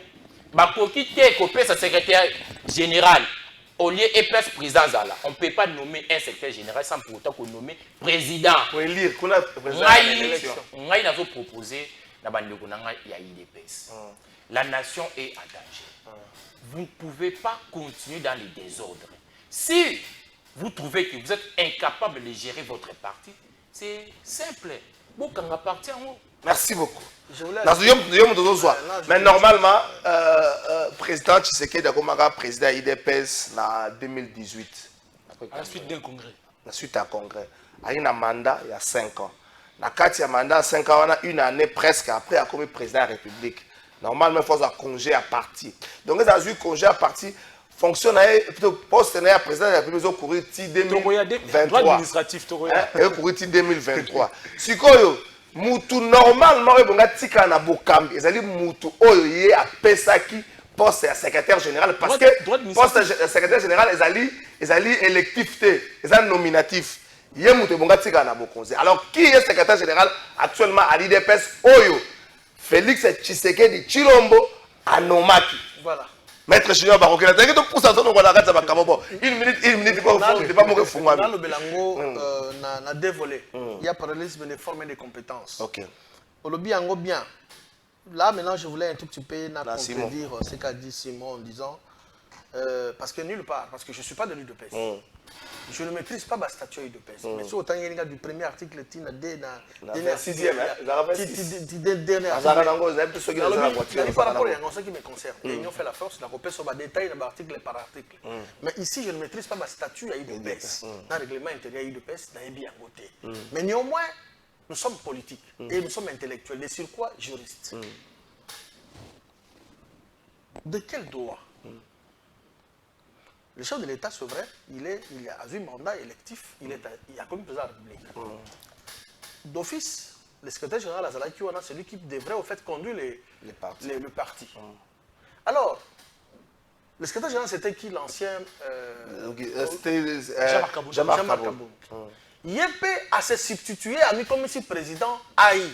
Bakokité Kopé sa secrétaire général. Au lieu et place président Zala, on ne peut pas nommer un secrétaire général sans pour autant qu'on nomme président. Pour élire, qu'on a président l'élection. On a proposé la bande de IDPS. La nation est en danger. Vous ne pouvez pas continuer dans les désordres. Si vous trouvez que vous êtes incapable de gérer votre parti, c'est simple. Merci beaucoup. Mais normalement, président Tshisekedi a président IDPS en 2018. À la suite d'un congrès. À la suite d'un congrès. Il y a un mandat il y a 5 ans. Dans 4 mandats, 5 ans, on a une année presque après à comme président de la République. Normalement, il faut un congé à partir. Donc, dans un congé à partir, fonctionne plutôt poste à président de la République au cours de 2023. Droit administratif, au cours de 2023. Si mutu normalement on a tika na bokambi ezali mutu oyo ye apesaki poste ya secrétaire général parce que poste ya secrétaire général ezali électif te ezali nominatif ye mutu bonga tika na bokonzi. Alors qui est secrétaire général actuellement à l'IDPS oyo Félix Tshisekedi Chilombo anomaki. Voilà. Maître Junior Barokela, t'as dit pour ça on va la regarder ba kabobo. Une minute pas mon fungwa. Dans le belango na deux volets. Il y a parallélisme des formes et des compétences. OK. Olobi ango bien. là, maintenant, je voulais un tout petit peu contredire ce qu'a dit Simon en disant, parce que nulle part, parce que je ne suis pas de l'UDPS. Je ne maîtrise pas ma statut UDPS. Mais si autant il y a du premier article, il y a des sixième, dernier article. Par rapport à ce qui me concerne, l'Union fait la force, la repère sur le détail article par article. Mais ici, je ne maîtrise pas ma statut à UDPS. Dans le règlement intérieur UDPS, dans bien côté. Mais néanmoins, nous sommes politiques et nous sommes intellectuels. Et sur quoi juristes. De quel droit? Le chef de l'État souverain, il a eu mandat électif, il a commis président de la République. D'office, le secrétaire général Azalaki Wana, c'est lui qui devrait au fait conduire le parti. Alors, le secrétaire général, c'était qui l'ancien Jean-Marc Kaboun. Yépe a se substitué à lui comme si président Aïe.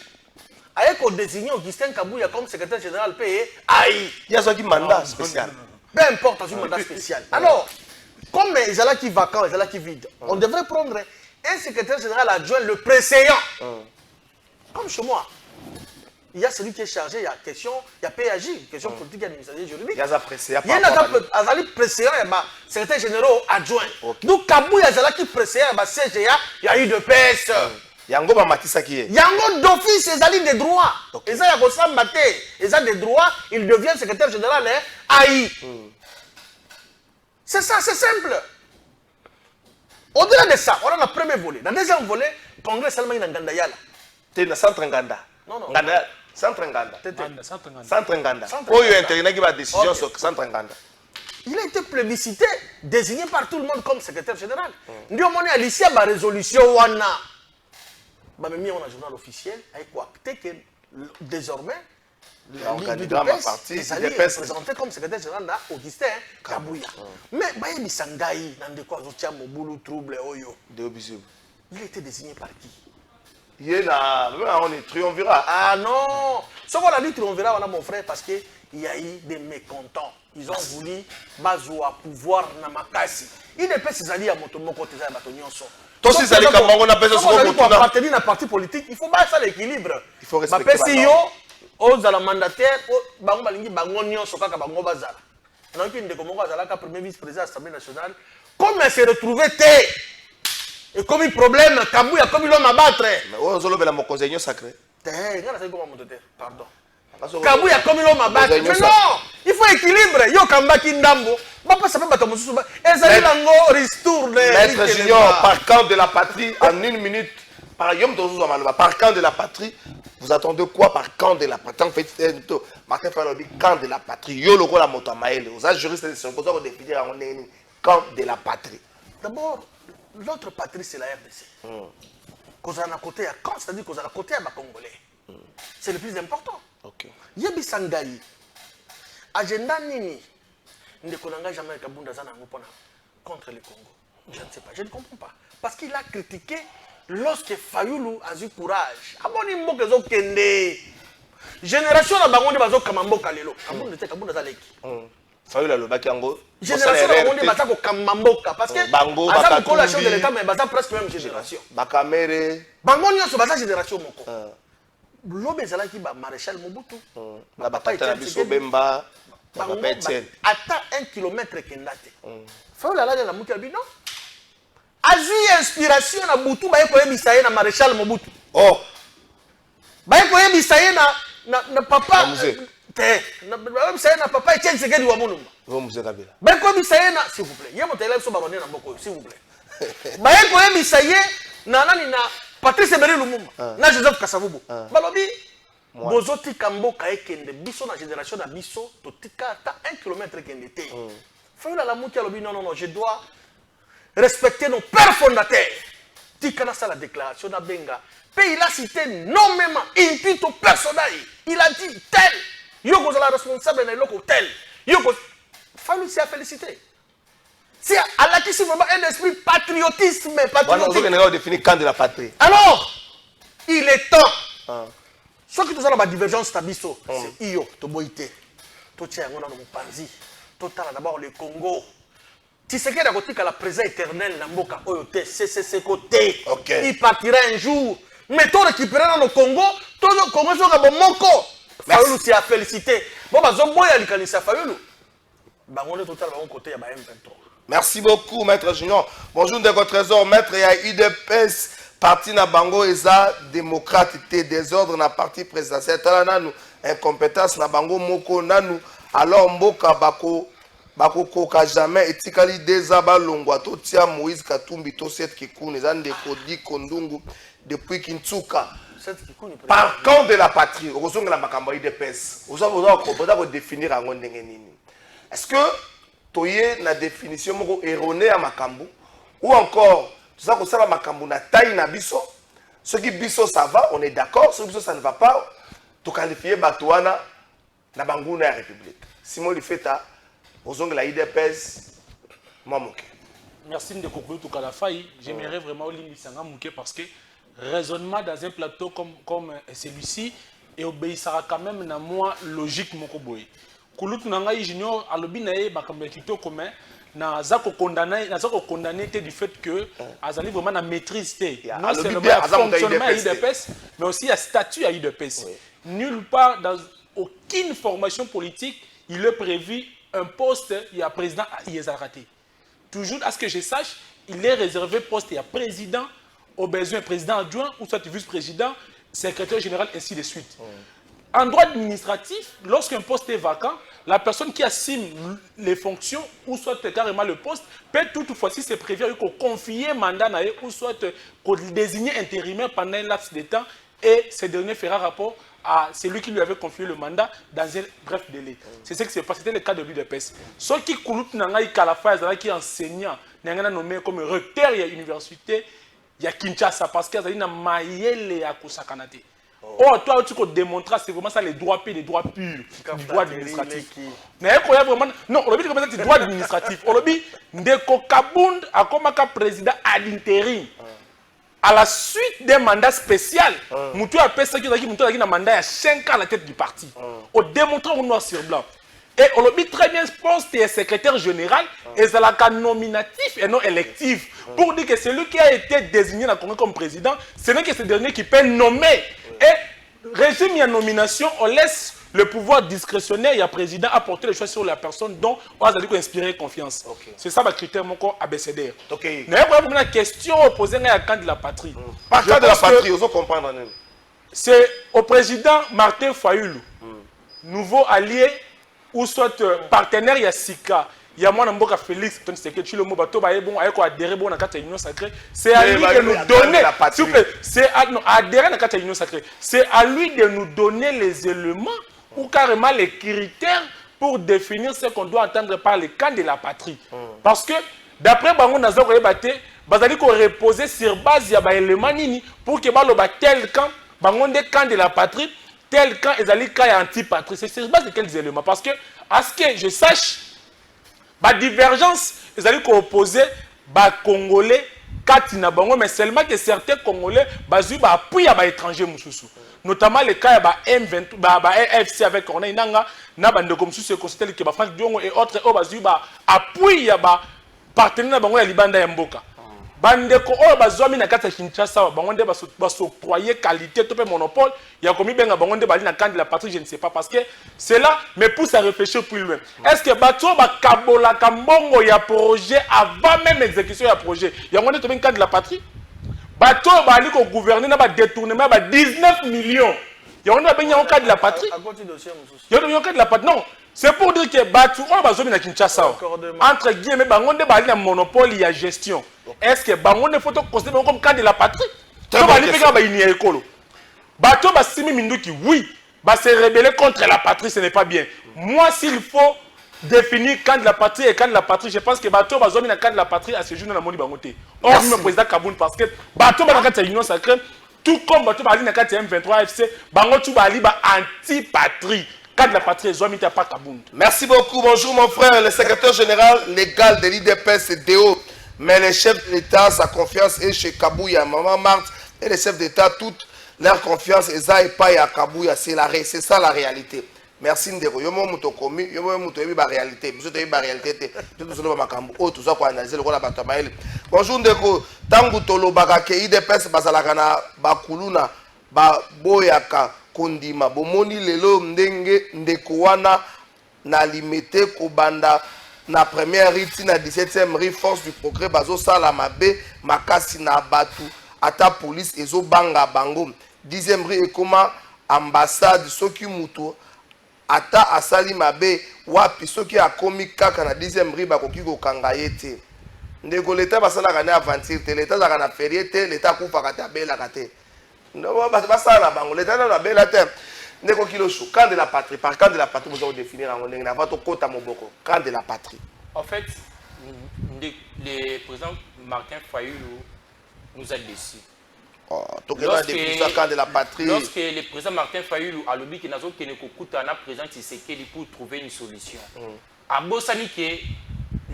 Avec qu'on désigne Augustin Kabouya comme secrétaire général payé Aïe. Il y a un mandat spécial. Peu importe, un mandat spécial. Alors, comme les gens qui vacants, les gens qui vides, on devrait prendre un secrétaire général adjoint le précédent. Comme chez moi. Il y a celui qui est chargé, il y a question, il y a PAJ, question politique et administrative juridique. Il y a un précédent, il y a secrétaire général adjoint. Donc, Kabou, il y a qui précédent, il y a CGA, il y a eu de PS. Yango Matissa qui est. Yango d'office, ils ont des droits. Ils ont des droits, il devient secrétaire général AI. C'est ça, c'est simple. Au-delà de ça, on a le premier volet. Dans le deuxième volet, le congrès seulement il y a Nganda Yala. Tu es dans centre Nganda. Non, non. Centre Nganda. Centre Nganda. Où il y a intervenu qui va décision sur centre Nganda. Il a été plébiscité, désigné par tout le monde comme secrétaire général. Nous avons ici la résolution Wana. On a mis un journal officiel avec quoi que désormais l'organigramme à partir est présenté comme secrétaire général Augustin Kabouya. Mais Baye Sangaï, dans des quoi Mobulu trouble Oyo. Il a été désigné par qui? Il est là, on est triumvirat. Ah non! Ce qu'on a dit triumvirat, on a mon frère, parce qu'il y a eu des mécontents. Ils ont voulu bazoua pouvoir na makasi. Il ne peut se salir à Motomoko Teza et Batonianso. Toi, si ça comme on appelle ça, pour appartenir à un parti politique, il faut pas ça l'équilibre. Il faut respecter. Si aux mandataires, bango balingi bango nyonso kaka bango bazala. Donc une de Congo azala ka premier vice-président de l'Assemblée nationale, comme elle s'est retrouvée té. Et comme il problème, Kabou a comme il l'homme à battre. Mais on zolo bela mokozenyo sacré. Pardon. Kabou a comme il l'homme à battre. Mais non, il faut équilibre. Yo kamba kindambo. Papa ça peut battre mon sous. Ezali lango ristourne. Maître Junior, par camp de la patrie en 1 minute. Par camp de la patrie, vous attendez quoi par camp de la patrie? Martin Fayulu dit camp de la patrie. Yo logo la moto maël. Vous êtes juriste, c'est pour ça qu'on définit en camp de la patrie. D'abord, l'autre patrie c'est la RDC. Qu'on a à côté à camp, c'est-à-dire qu'on a à côté à ma Congolais. C'est le plus important. Yebi Sangaï, agenda nini, ne connaît jamais Kabunda Zana contre le Congo. Je ne sais pas, je ne comprends pas. Parce qu'il a critiqué lorsque Fayulu a eu courage. Aboni Mbokezo Kende. Génération na bangonde bazo kamambo kalelo. Kabunda te Kabunda Zaleki. Fayulu a le bakango. Génération na bangonde baza ko kamamboka parce que bango baza ko la chef de l'état mais baza presque même génération. Bakamere. Bangonde so baza génération moko. L'homme est là qui va maréchal Mobutu. La bataille de Bisso Bemba. Attends 1 kilomètre Kendate. Fayulu a la Moukabi non? Azu inspiration na Mobutu ba ko yebisaye na maréchal Mobutu. Oh. Ba ko yebisaye na papa te na yebisaye na papa Etienne Tshisekedi wa Mulumba. Vous Moussa Kabila. Ba ko yebisaye na s'il vous plaît. Yemo tele so baronner na mboko s'il vous plaît. Ba ko yebisaye na nani na Patrice Emery Lumumba na Joseph Kasavubu. Balobi bozoti kamboka ekende biso na génération na biso to tika ta 1 kilomètre kende te. Fayulu la muki alobi non je dois respecter nos pères fondateurs. Tikana ça la déclaration d'Abenga. Puis il a cité nommément, intuito personnel. Il a dit tel. Yoko la responsable dans le tel. Yoko. Fayulu s'est félicité. C'est à la question vraiment un esprit patriotisme. On a défini camp de la patrie. Alors, il est temps. Ce qui nous a la divergence tabiso, c'est Iyo, Toboïté. Totia, on a nos panzi. Total d'abord le Congo. Tshisekedi a côté la présence éternelle dans Mboka Oyote, c'est côté. Il partira un jour. Mais toi récupérer dans le Congo, tout le Congo sera bon moko. Fayulu c'est à féliciter. Bon bazoboya likanisa Fayulu. Bango total bango côté ya ba M23. Merci beaucoup maître Junior. Bonjour de votre trésor maître ya UDPS parti na bango eza démocrate té désordre na parti présidentiel tala nanu incompétence na bango moko nanu alors mboka bako koka jamais etikali deza balongwa to tia Moïse Katumbi to set kikuni za ndeko di kondungu depuis Kintsuka par camp de la patrie ozonga la makambo UDPS oza définir ango ndenge nini est-ce que toye na définition moko erronée à makambo ou encore tout ça que ça makambo na taille na biso ce qui biso ça va on est d'accord ce qui biso ça ne va pas to qualifier batouana na banguna ya république Simon Lifeta ozonga la IDPS mamoke. Merci de conclure tout la faille. J'aimerais vraiment l'immisanga mouké parce que raisonnement dans un plateau comme celui-ci et obéissera quand même à moi logique moko boy. Kulutu nanga junior alobi na ye bakambe kito commun na zako condamné du fait que azali vraiment na maîtrise té non seulement le fonctionnement IDPS mais aussi à statut à IDPS. Nulle part dans aucune formation politique il est prévu un poste il y a président à IESARATE. Toujours à ce que je sache, il est réservé poste il y a président au besoin président adjoint ou soit vice-président, secrétaire général ainsi de suite. En droit administratif, lorsqu'un poste est vacant, la personne qui assume les fonctions ou soit carrément le poste peut toutefois, si c'est prévu, confier mandat ou soit désigner intérimaire pendant un laps de temps et ce dernier fera rapport à celui qui lui avait confié le mandat dans un bref délai. C'est ce qui s'est passé, c'était le cas de l'UDPS. Ceux qui koulout n'angaï Kalafa, qui est enseignant, n'angaï nommé comme recteur à l'université, il y a Kinshasa parce qu'il y a maïele à Kosakanate. Oh, toi, tu peux démontrer, c'est vraiment ça les droits purs, les droits purs, les droits administratifs. Non, on l'a dit comme ça, c'est droit administratif. On l'a dit, Ndeko Kabound a comme président à l'intérim. À la suite d'un mandat spécial, Moutou a fait ça qui a un mandat à 5 ans à la tête du parti. On démontre au noir sur blanc. Et on le dit très bien, je pense que c'est secrétaire général et c'est la nominatif et non électif. Pour dire que c'est lui qui a été désigné comme président, c'est lui qui est ce dernier qui peut nommer. Et régime et nomination, on laisse le pouvoir discrétionnaire et le président à porter les choix sur la personne dont on a inspirer confiance. C'est ça le critère ABCDR. Mais il y a une question posée à camp de la patrie. Par camp de la patrie, vous comprendre. C'est au président Martin Fayulu, nouveau allié ou soit partenaire, il y a Sika. Il y a moi Félix, c'est le mot bateau, bon, avec adhérer bon à la union sacrée. C'est à lui de nous donner, s'il vous plaît, c'est adhérer à la union sacrée. C'est à lui de nous donner les éléments ou carrément les critères pour définir ce qu'on doit entendre par les camps de la patrie. Parce que d'après Bango Nazar Rebate, Bazali ko reposer sur base ya ba élément nini pour que baloba tel camp, Bango des camps de la patrie, tel camp ezali camp anti-patrie. C'est sur base de quels éléments? Parce que à ce que je sache, ba divergence ezali ko opposer ba Congolais katina bango mais seulement que certains Congolais bazu ba appui à ba étrangers mususu. Notamment les cas ba M23 ba FC avec Corneille Nanga na bande comme sous constaté que ba Franck Diongo et autres au bazu ba appui à ba partenaire bango ya libanda ya mboka. Bande ko o bazwami na kata Kinshasa bango nde ba s'octroyer qualité to pe monopole ya komi benga bango nde bali na camp de la patrie je ne sais pas parce que cela me pousse à réfléchir plus loin. Est-ce que bato ba kabola kambongo ya projet avant même exécution ya projet ya ngonde to ben camp de la patrie? Bato bali ko gouverner na ba détournement ba 19 millions. Ya on a ben ya cas de la patrie. Ya on cas de la patrie. Non, c'est pour dire que bato o bazomi na Kinshasa entre guillemets bango nde bali na monopole ya gestion. Est-ce que bango ne faut considérer comme cas de la patrie? To bali peka ba ini ekolo. Bato ba simi minduki oui, ba se rebeller contre la patrie ce n'est pas bien. Moi s'il faut définir quand de la patrie et quand de la patrie, je pense que bateau va zomer dans quand de la patrie à ce jour dans la moni bangote. Or le président Kaboun parce que bateau va dans la union sacrée tout comme bateau va dans la M23 FC, bangotu va aller anti-patrie. Quand de la patrie zomer pas Kaboun. Merci beaucoup. Bonjour mon frère, le secrétaire général légal de l'IDPS c'est Déo. Mais le chef de l'État, sa confiance est chez Kabouya, Maman Marthe et les chefs d'État, toute leur confiance est à Kabouya, c'est ça la réalité. Merci Ndeko. Yo mo muto komi, yo mo muto yebi ba réalité. Biso to yebi ba réalité te. Tout ça ba makambo. Oh tout ça ko analyser le ko la bato maele. Bonjour Ndeko. Tangu tolo baka ke IDPS bazalaka na bakuluna ba boyaka kondima bomoni lelo ndenge ndeko wana na limité kobanda na première rite na 17e rue force du progrès bazo sala mabe makasi na batu ata police ezo banga bango 10e rue ekoma ambassade soki mutu ata asali mabe wapi soki akomi kaka na 10e rue bakoki kokanga yete ndeko leta basalaka ne aventure te leta zaka na ferie te leta kufaka te abelaka te no basala bango leta na bela te ndeko kilosho camp de la patrie par camp de la patrie vous allez définir en ndenge na vato kota moboko camp de la patrie. En fait, le président Martin Fayulu nous a déçus. Lorsque le président Martin Fayulu a lobby qui n'a pas président Tshisekedi pour trouver une solution. À Bossani,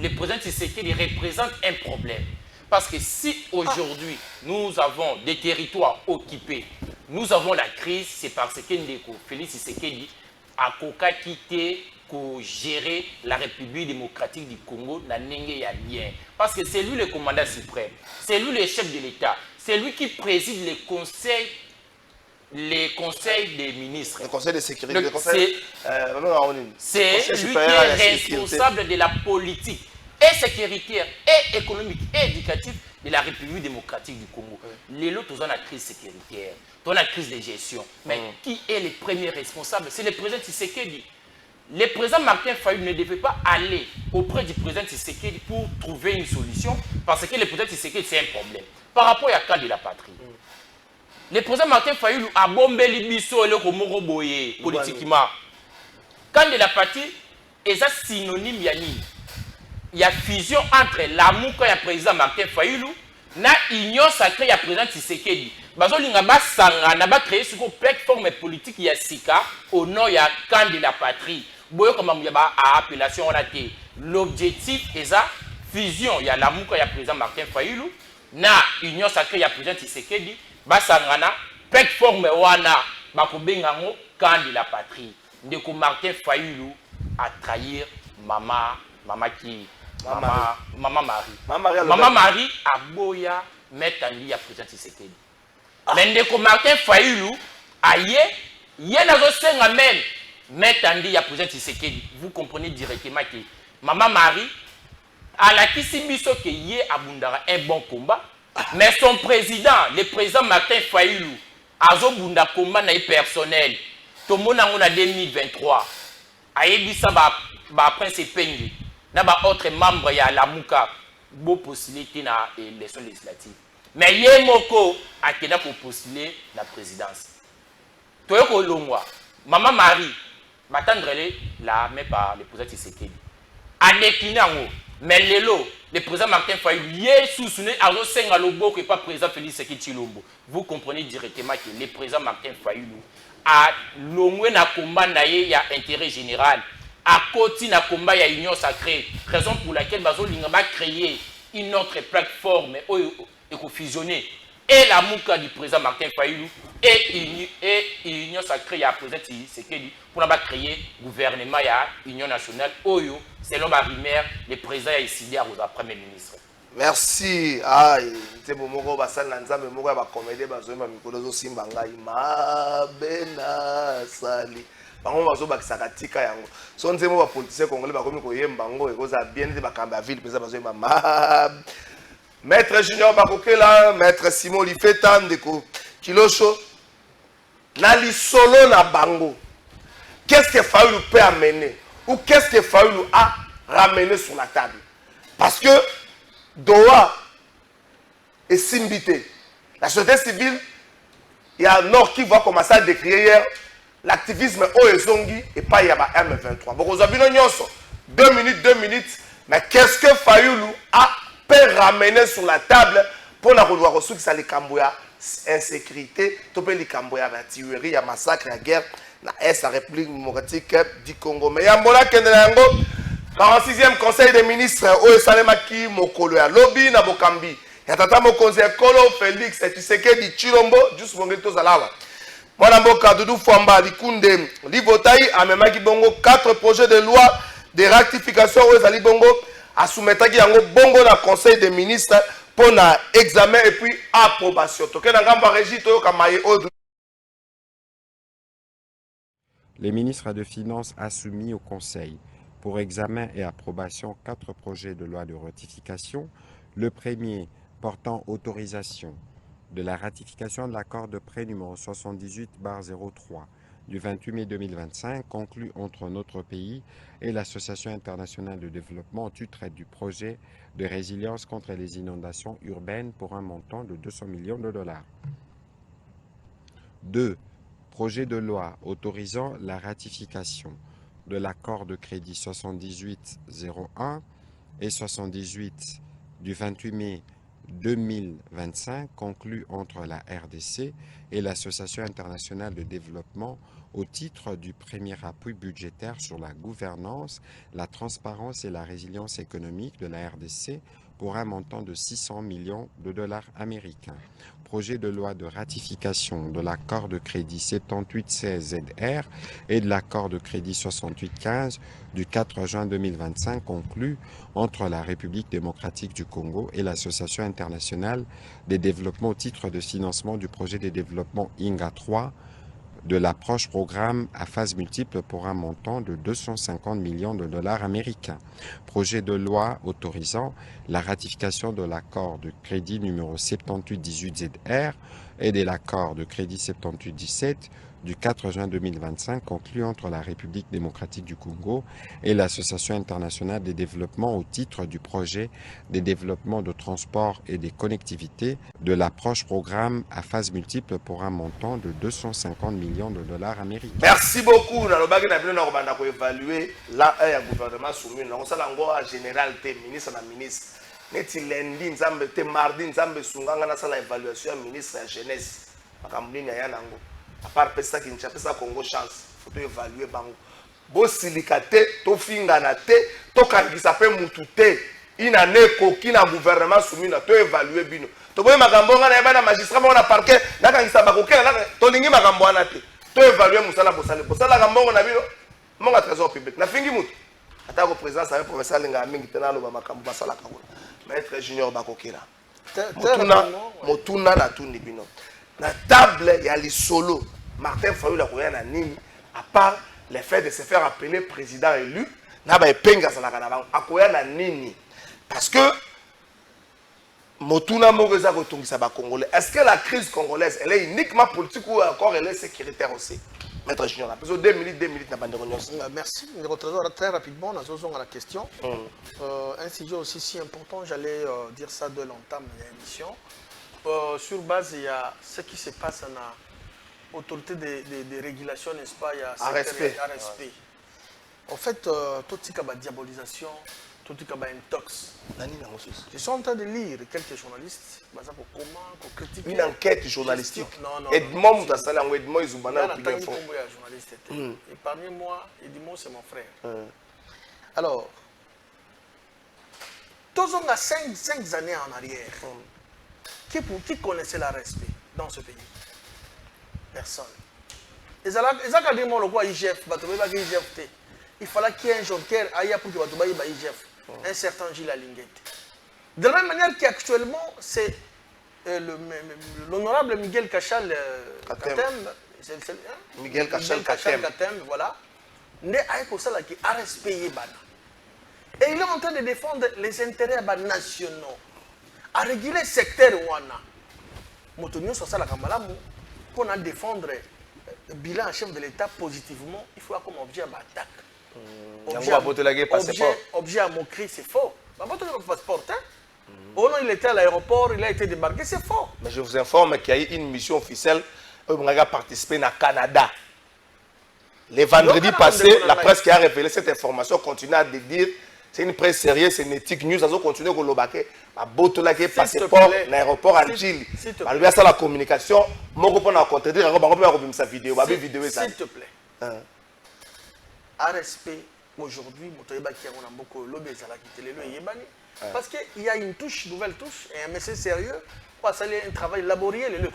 le président Tshisekedi représente un problème. Parce que si aujourd'hui nous avons des territoires occupés, nous avons la crise, c'est parce que Félix Tshisekedi a quitté pour gérer la République démocratique du Congo na ndenge ya bien. Parce que c'est lui le commandant suprême, c'est lui le chef de l'État, c'est lui qui préside les conseils des ministres. Le conseil de sécurité. C'est lui qui est responsable de la politique et sécuritaire, et économique, et éducative de la République démocratique du Congo. Les autres ont la crise sécuritaire, ont la crise de gestion. Mais qui est le premier responsable? C'est le président Tshisekedi. Le président Martin Fayulu ne devait pas aller auprès du président Tshisekedi pour trouver une solution, parce que le président Tshisekedi, c'est un problème. Par rapport à camp de la patrie. Le président Martin Fayulu a bombé l'Ibiso et le Romoro Boye politiquement. Camp de la patrie est synonyme yani. Il y a fusion entre l'Amouka et le président Martin Fayulu, na union sacrée et le président Tshisekedi. Bazo lingaba sanga na ba créer sur une plateforme politique ya sika au nom ya camp de la patrie. Boyo comme muyaba a appellation on a été. L'objectif est ça fusion ya l'Amouka et le président Martin Fayulu, na union sacrée et le président Tshisekedi, ba sanga na plateforme wana ba ko bengango camp de la patrie. Ndeko Martin Fayulu a trahir Maman Marie. Maman Marie a boya mettre en lit à président Tshisekedi. Mais ndeko Martin Fayulu a n'a même mettre en lit à président Tshisekedi. Vous comprenez directement que Maman Marie a la kisibiso que yé abundara un bon combat. Mais son président, le président Martin Fayulu, a zo bunda combat na personnel. Tout le monde en 2023. A yebisa ba prince Pengi. Na ba autre membre ya la Mouka bo possibilité na élection législative. Mais Yemoko a kena pour postuler la présidence. Toyoko longwa. Maman Marie m'attendrele la mais par le président Tshisekedi. A décliné en haut. Mais le président Martin Fayulu yé sousouné à Rosenga Lobo et pas président Félix Tshisekedi Tshilombo. Vous comprenez directement que le président Martin Fayulu a longwe na combat na ye ya intérêt général. À côté na combat ya union sacrée, raison pour laquelle Bazo Lingaba créé une autre plateforme et fusionner et la mouka du président Martin Fayulu et union sacrée ya président Tshisekedi pour créer gouvernement ya union nationale Oyo selon ma rumeur le président a décidé à votre premier ministre. Merci. Ah, c'est bon moko basal nanzambe moko ya ba comédie bazo ma mikolo zo simba ngai ma bena sali. Bango bazo bakisaka tika yango so nzemo ba politicien congolais bakomi koyemba ngo ekoza bien te bakamba ville pesa bazo yemba ma maître Junior Bakokela, maître Simon Lifeta ndeko Kilosho na lisolo na bango. Qu'est-ce que Fayulu peut amener ou qu'est-ce que Fayulu a ramené sur la table? Parce que Doha est simbité. La société civile, il y a un Nord qui va commencer à décrire hier l'activisme Oezongi et pas Yaba M23. Bon, vous avez vu 2 minutes, mais qu'est-ce que Fayulu a peut ramener sur la table pour la revoir aussi que ça les Camboya insécurité, topé les Camboya la tuerie, il y a massacre, la guerre, la Est, la République démocratique du Congo. Mais il y a Mbola Kendelango, 46e Conseil des ministres, Oesalemaki, Mokolo, ya Lobby, Nabokambi, Yatata Mokonzi, Kolo, Félix, Tshisekedi, Tshilombo, juste Mongito Zalawa. Mwanamboka, Doudou Fwamba, Likunde, Livotaï, Amemaki Bongo, 4 projets de loi de rectification, Oesali Bongo, à soumettre yango bongo na conseil des ministres pour un examen et puis approbation. Toke na ngamba régie to kamaye Les ministres de Finances a soumis au Conseil pour examen et approbation 4 projets de loi de ratification. Le premier portant autorisation de la ratification de l'accord de prêt numéro 78/03 du 28 mai 2025 conclu entre notre pays et l'Association internationale de développement au titre du projet de résilience contre les inondations urbaines pour un montant de 200 millions de dollars. 2. Projet de loi autorisant la ratification de l'accord de crédit 78/01 et 78 du 28 mai 2025 conclu entre la RDC et l'Association internationale de développement au titre du premier appui budgétaire sur la gouvernance, la transparence et la résilience économique de la RDC pour un montant de 600 millions de dollars américains. Projet de loi de ratification de l'accord de crédit 7816ZR et de l'accord de crédit 6815 du 4 juin 2025 conclu entre la République démocratique du Congo et l'Association internationale des développements au titre de financement du projet de développement INGA 3 de l'approche programme à phase multiple pour un montant de 250 millions de dollars américains. Projet de loi autorisant la ratification de l'accord de crédit numéro 7818ZR et de l'accord de crédit 7817 du 4 juin 2025 conclu entre la République démocratique du Congo et l'Association internationale des développements au titre du projet des développements de transport et des connectivités de l'approche programme à phase multiple pour un montant de 250 millions de dollars américains. Merci beaucoup. Nous allons évaluer la gouvernement soumis. Nous allons général, ministre na ministre. Neti lundi, nzambe te mardi, nzambe sunganga na sala évaluation ministre de la jeunesse. Makamuni ya nango. À part pesa Kinshasa, pesa Congo chance, faut évaluer bango. Bo silikate, to fingana te, to kangisa pe mutu te. Ina neko kina gouvernement soumis na to évaluer bino. To boye makambo nga na yeba magistrat ba na parquet, na kangisa ba kokela na to lingi makambo wana te. To évaluer musala bosale. Bosala kambo na bino, monga trésor public. Na fingi mutu. Ata ko président sa professeur linga mingi tena lo ba makambo basala kakula. Maître junior ba kokela. Motuna na tundi bino. La table, il y a les solos. Martin Fayulu la koya na nini, à part le fait de se faire appeler président élu, na ba epenga sa la kanaba akoya na nini. Parce que Motuna Mogeza kotungisa ba Congolais. Est-ce que la crise congolaise, elle est uniquement politique ou encore elle est sécuritaire aussi? Maître Junior, la personne 2 minutes n'a pas de réunion. Merci. Très rapidement, nous avons la question. Un sujet aussi si important, j'allais dire ça de l'entame de l'émission. Sur base, il y a ce qui se passe dans l'autorité de régulation, n'est-ce pas? Il y a RSP. En fait, tout ce qui est diabolisation, tout ce qui est intox. Je suis en train de lire quelques journalistes. Comment critiquer une enquête journalistique. Edmond Moutassala, Edmond Izoubana, et parmi moi, Edmond, c'est mon frère. Alors, tous on a 5 années en arrière. Qui connaissait la respect dans ce pays? Personne. Il fallait qu'il y ait un joker pour que IGF, un certain Gilles Alinguette. De la même manière qu'actuellement, c'est l'honorable Miguel Cachal Katem, Miguel Cachal Katem, voilà, qui a respecté Bana. Et il est en train de défendre les intérêts nationaux. À réguler le secteur Wana, Motonio sur ça la Kamalamu, pour défendre le bilan en chef de l'État positivement, il faut comme objet à attaque. Objet à moquerie, c'est faux. Il n'y a pas de passeport. Oh non, il était à l'aéroport, il a été débarqué, c'est faux. Mais je vous informe qu'il y a eu une mission officielle où on a participé au Canada. Les vendredis passés, la presse qui a révélé cette information continue à dire. C'est une presse sérieuse, c'est une éthique news. Nous continuer à lobaka. À Botola qui est passeport, l'aéroport à Chili. À lui à ça la communication. Moi je peux contredire. Je peux sa vidéo. S'il te plaît. À respect aujourd'hui, parce qu'il y a une touche, nouvelle touche, et un message sérieux. Parce qu'il y a un travail laborieux, il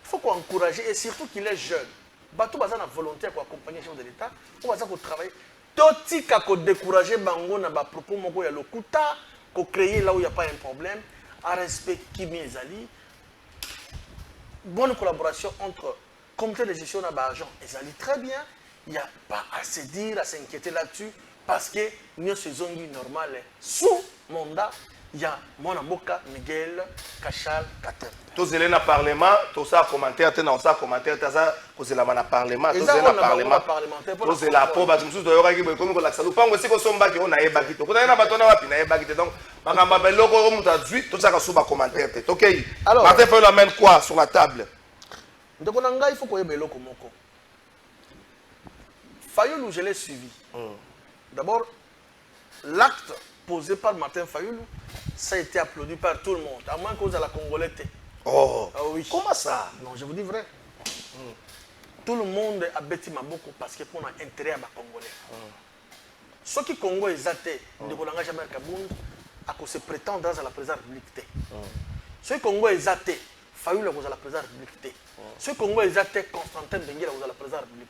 faut qu'on encourage et surtout qu'il est jeune. Bateau a la volonté pour accompagner le chef de l'État. On va travailler. Toti kako décourager bango na ba propos moko ya lokuta ko créer là où il y a pas un problème à respect Kimi Ezali bonne collaboration entre comité de gestion n'a pas d'argent. Ils allaient très bien. Il n'y a pas à se dire, à s'inquiéter là-dessus, parce que nous sommes normal. Sous mandat, il y a mon avocat Miguel Kachal Katem. Tous les na parlement, tous ça commentaire, tous ça commentaire, tous ça cause la mana parlement, tous les na parlement, tous la proba, tous de yora qui be comme la salu pango siko somba qui on a eba kito. Kuna na batona wapi na eba kito donc makamba be loko muta 18 tout ça ka suba commentaire. OK. Alors Martin Fayulu amène quoi sur la table? Donc on a il faut qu'on ait loko moko. Fayulu, je l'ai suivi. D'abord, l'acte posé par Martin Fayulu, ça a été applaudi par tout le monde, à moins cause de la Congolais. Oh, ah oui. Comment ça? Non, je vous dis vrai. Tout le monde a bêti Maboko parce qu'on a intérêt à la Congolais. Ce qui Congo est athée, ne connaît jamais Kabound, à cause se prétendre dans la présidence de la République. Ce qui Congo est athée, Fayulu à cause de la présidence de la République. Ce Congo est athée, Constantin Benguel à cause de la présidence de la République.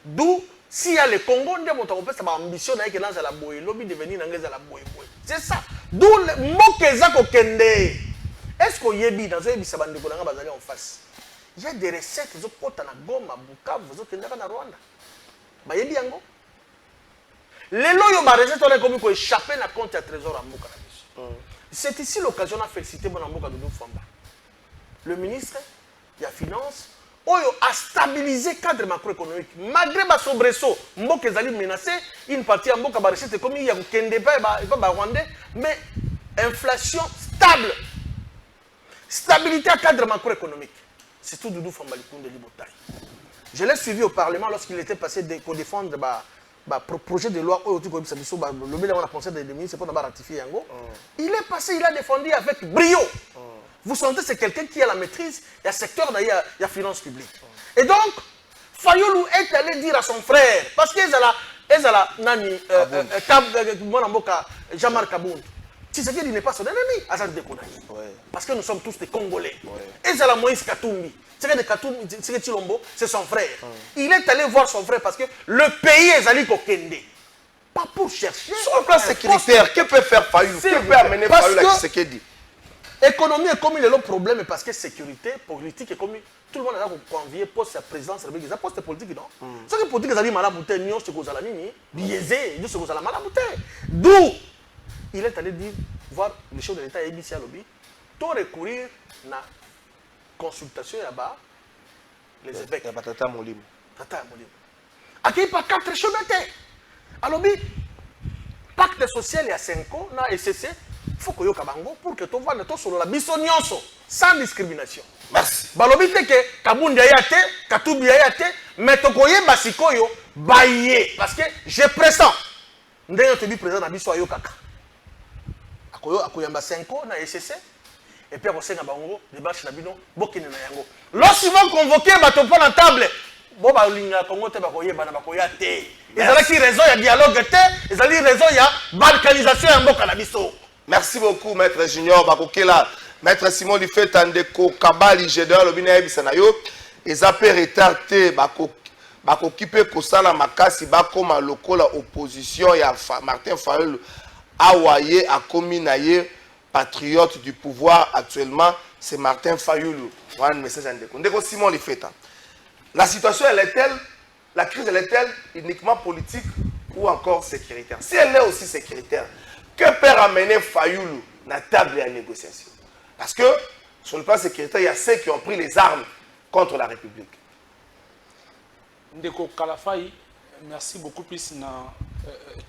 D'où, s'il y a le Congo, on a ça ambition d'aller dans la boue, lobby devenir dans la boue. C'est ça. D'où le mot que ça kende. Est-ce qu'on y est bien dans un bisabande de Kolanga bazali en face? Il y a des recettes qui sont portées à Goma, Bukavu, vous êtes en Rwanda. Bah y est bien go. Les loyaux ba recette on a commis pour échapper na compte à trésor à Mboka. C'est ici l'occasion de féliciter mon Mboka Doudou Famba. Le ministre, il y a finance. Oyo a stabilisé le cadre macroéconomique. Malgré ma sobresaut, Mboka est menacé, une partie de Mboka ba recette comme il y a Kende ba Rwandais, mais inflation stable. Stabilité à cadre macroéconomique. C'est tout Doudou Famba de Libotaï. Je l'ai suivi au Parlement lorsqu'il était passé pour défendre le projet de loi le bilan de la Conseil des ministres pour ratifier Yango. Il est passé, il a défendu avec brio. Vous sentez c'est quelqu'un qui a la maîtrise, il y a secteur, il y a finance publique. Et donc, Fayulu est allé dire à son frère, parce qu'il est là, Jean-Marc Kabound. Tshisekedi n'est pas son ennemi, Azad Dekonaï. Parce que nous sommes tous des Congolais. Et c'est la Moïse Katumbi. Tshisekedi Chilombo, c'est son frère. Il est allé voir son frère parce que le pays est allé Kokende. Pas pour chercher. Sur le plan sécuritaire, que peut faire Fayulu? Que peut amener Fayulu à Tshisekedi? Économie est comme il est le problème parce que sécurité, politique est comme tout le monde a convié poste à présidence, c'est un poste politique non. Ce qui est politique, c'est malabouté, nous c'est cause à la nini, biaisé, nous c'est cause à la malabouté. D'où il est allé dire voir les chefs de l'État ABC à lobby, tout recourir à la consultation là-bas, les évêques. Tata Molim. Tata Molim. À qui pas 4 chefs d'État à lobby, pacte social et à 5 ans, na SCC. Il faut que tu aies pour que tu vois sur la bisonyonso sans discrimination. Merci. Balobi te que Kabundi ayate, Katubi ayate, mais tu koye basikoyo baye parce que je pressens. Ndenge te bi président na biso ayo kaka. Akoyo akoyamba 5 ans na SCC et puis akosenga bango démarche na bino bokine na yango. Lorsqu'ils vont convoquer bato pour la table, bo ba linga Congo te bakoye bana bakoya te. Ezala ki raison ya dialogue te, ezali raison ya balkanisation ya mboka na biso. Merci beaucoup, Maître Junior Bakokela. Maître Simon Lifet Tandeko Kabali Jedeur Lobina Ebisanayo. Et Zapé retardé Bakokipe Kosala Makasi Bakoma Lokola opposition ya Martin Fayulu Awaye Akominaye patriote du pouvoir actuellement. C'est Martin Fayulu. Voilà un message Ndeko. Ndeko Simon Lifet. La situation elle est telle, la crise elle est telle uniquement politique ou encore sécuritaire. Si elle est aussi sécuritaire, que peut ramener Fayulu à la table de négociation? Parce que sur le plan sécuritaire, il y a ceux qui ont pris les armes contre la République. Ndeko Kalafai, merci beaucoup plus na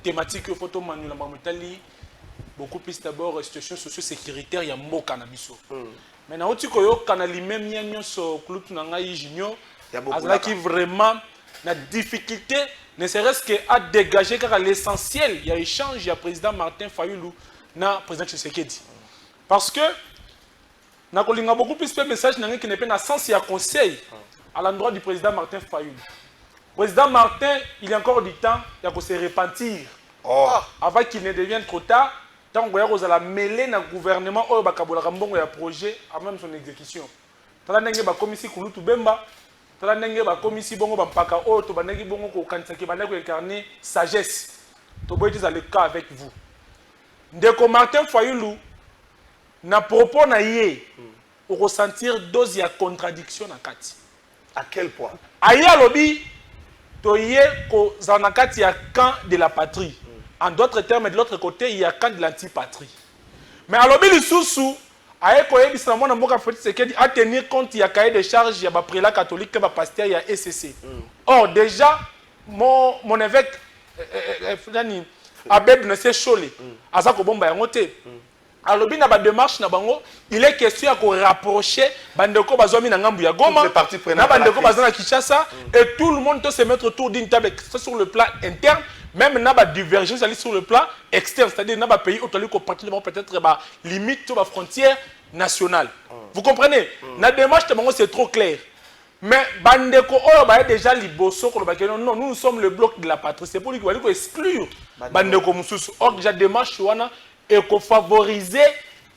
thématique photo Manuel Mamutali, beaucoup plus d'abord situation socio-sécuritaire, il y a Mboka na biso. Maintenant, tu koyo kanali même yanyo so klutu na ngai junior, azala qui vraiment na difficulté ne serait-ce qu'à dégager car l'essentiel, il y a échange, il y a président Martin Fayulu na président Tshisekedi. Parce que na kolinga beaucoup plus de messages qui n'est pas dans sens il y a conseil à l'endroit du président Martin Fayulu. Président Martin, il y a encore du temps, il y a se repentir. Avant qu'il ne devienne trop tard, tant qu'on a la mêlée dans le gouvernement, il y a un projet avant même son exécution. Il y a une commission qui est Bemba. Tala ndenge ba komisi bongo ba mpaka o to banaki bongo ko kanisa ki banaki incarner sagesse. To boy c'est le cas avec vous. Ndeko Martin Fayulu na propos na yé o ressentir dose ya contradiction na kati. À quel point? Aya lobby, toye ko zanakati ya camp de la patrie. En d'autres termes, de l'autre côté, il y a camp de l'antipatrie. Mais à lobby le sous aye koye bisana mona mboka Félix Tshisekedi à tenir compte il y a cahier de charge ya ba prélat catholique ba pasteur ya SCC. Or déjà mon évêque Fulani Abed ne sait choler. Asa ko bomba yango te. À lobby na ba démarche na bango, il est question à rapprocher bandeko bazomi na ngambu ya Goma, na bandeko bazana Kinshasa et tout le monde doit se mettre autour d'une table sur le plan interne, même na ba divergence aller sur le plan externe, c'est-à-dire na ba pays autour ko peut-être ba limite sur ba frontière nationale. Vous comprenez? Na démarche de bango c'est trop clair. Mais bandeko oyo ba déjà liboso ko ba non, nous sommes le bloc de la patrie, c'est pour lui qu'il faut exclure bandeko mususu. Or déjà démarche wana et qu'on favoriser le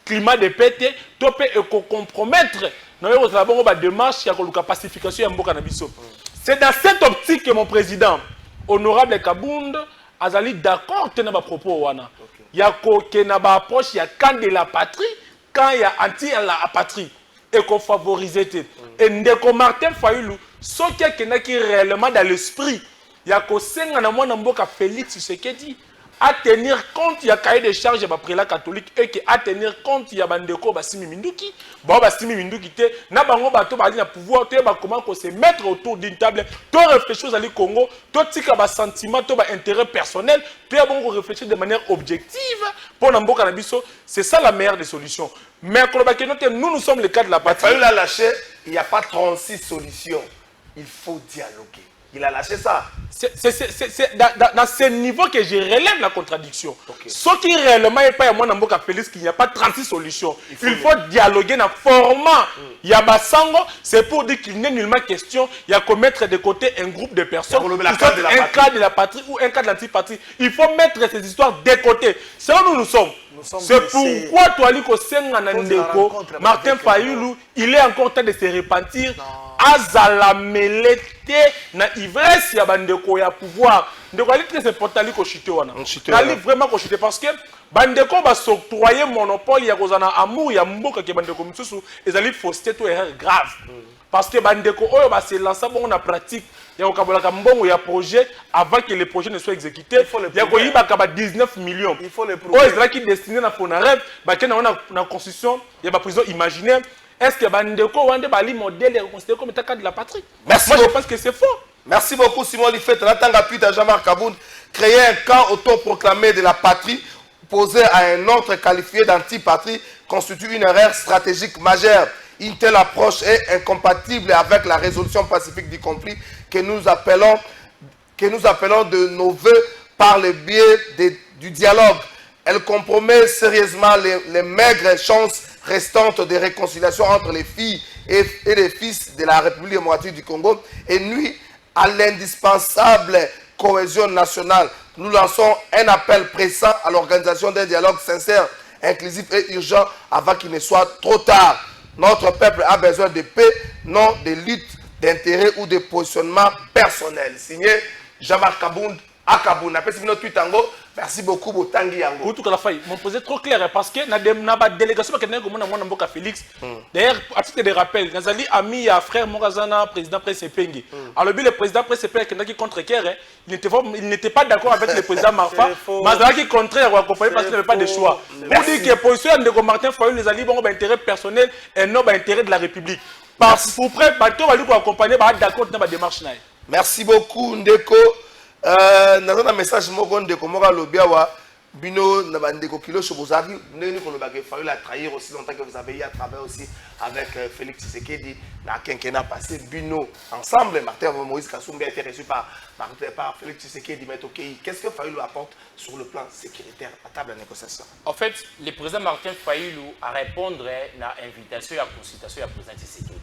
climat de paix, et qu'on compromettre la démarche la pacification de c'est dans cette optique que mon président, honorable Kabound, a dit d'accord avec ma propos. Il y a une approche, il y a quand de la patrie, quand il y a anti la patrie, et qu'on favorise. Et Ndeko Martin Fayulu, ce qui est réellement dans l'esprit, il y a que Félix Tshisekedi à tenir compte, il y a cahier de charge de prélat catholique et à tenir compte, il y a bandeko basimi minduki, basimi minduki te, na bango bato bali na pouvoir te ba comment se mettre autour d'une table, to réfléchir aux ali Congo, to tika ba sentiment, to ba intérêt personnel, to ya bango réfléchir de manière objective pour n'amboka na biso, c'est ça la meilleure des solutions. Mais nous sommes le cas de la patrie. Il a lâché, il n'y a pas 36 solutions. Il faut dialoguer. Il a lâché ça. C'est dans ce niveau que je relève la contradiction. Ce qui réellement n'est pas à mon Mboka Félix qu'il n'y a pas 36 solutions. Il faut dialoguer dans le format. Yabasango, c'est pour dire qu'il n'est nullement question, il y a qu'à mettre de côté un groupe de personnes, un cas de la patrie ou un cas de l'antipatrie. Il faut mettre ces histoires de côté. C'est là où nous sommes. C'est pourquoi Toaliko Senganandeko, Martin Fayulu, il est encore temps de se repentir. Azala melete na ivresse ya bandeko ya pouvoir. Ndeko ali très important li ko chute wana. Ali vraiment ko chute parce que bandeko ba s'octroyer monopole ya kozana amour ya mboka ke bandeko msusu ezali fausseté to erreur grave. Parce que bandeko oyo ba se lancer bon na pratique ya ko kabola ka mbongo ya projet avant que le projet ne soit exécuté. Ya ko yiba ka ba 19 millions. Il faut le prouver. Oyo ezala ki destiné na Fonareb ba kena na construction ya ba prison imaginaire. Est-ce que Bandeko Wande Bali modèle est considéré comme état de la patrie? Merci. Moi, je pense que c'est faux. Merci beaucoup, Simon Lifet. On attend l'appui de Jean-Marc Kabound. Créer un camp autoproclamé de la patrie, posé à un autre qualifié d'anti-patrie, constitue une erreur stratégique majeure. Une telle approche est incompatible avec la résolution pacifique du conflit que nous appelons de nos voeux par le biais du dialogue. Elle compromet sérieusement les maigres chances restantes de réconciliation entre les filles et les fils de la République démocratique du Congo et nuit à l'indispensable cohésion nationale. Nous lançons un appel pressant à l'organisation d'un dialogue sincère, inclusif et urgent avant qu'il ne soit trop tard. Notre peuple a besoin de paix, non de lutte d'intérêt ou de positionnement personnel. Signé Jean-Marc Kabound à Kabound. Merci beaucoup, Botangi Yango. Mon posé trop clair parce que na délégation qui est dans Mboka Félix. D'ailleurs, à titre de rappel, Nazali ami à frère Morazana, président Presse Pengi. Alors, le président Presse Pengi qui contre Kerre, il n'était pas d'accord avec le président Marfa. Mazala qui contraire à accompagner parce qu'il n'avait pas de choix. Pour dire que la position de Martin Fayulu, les alliés ont un intérêt personnel et non un intérêt de la République. Parce pour près, Bato va lui accompagner, d'accord dans la démarche. Merci beaucoup, Ndeko. Nous avons un message de Komora Lobiawa, Bino, Nabandeko Kilo, Chobozari, nous avons fallu la trahir aussi longtemps que vous avez eu à travailler aussi avec Félix Tshisekedi, la quinquennat passé, Bino, ensemble, Martin Moïse Kassoumbi a été reçu par Félix Tshisekedi, mais ok, qu'est-ce que Fayulu apporte sur le plan sécuritaire à table de négociation? En fait, le président Martin Fayulu a répondu à l'invitation et à la consultation du président Tshisekedi.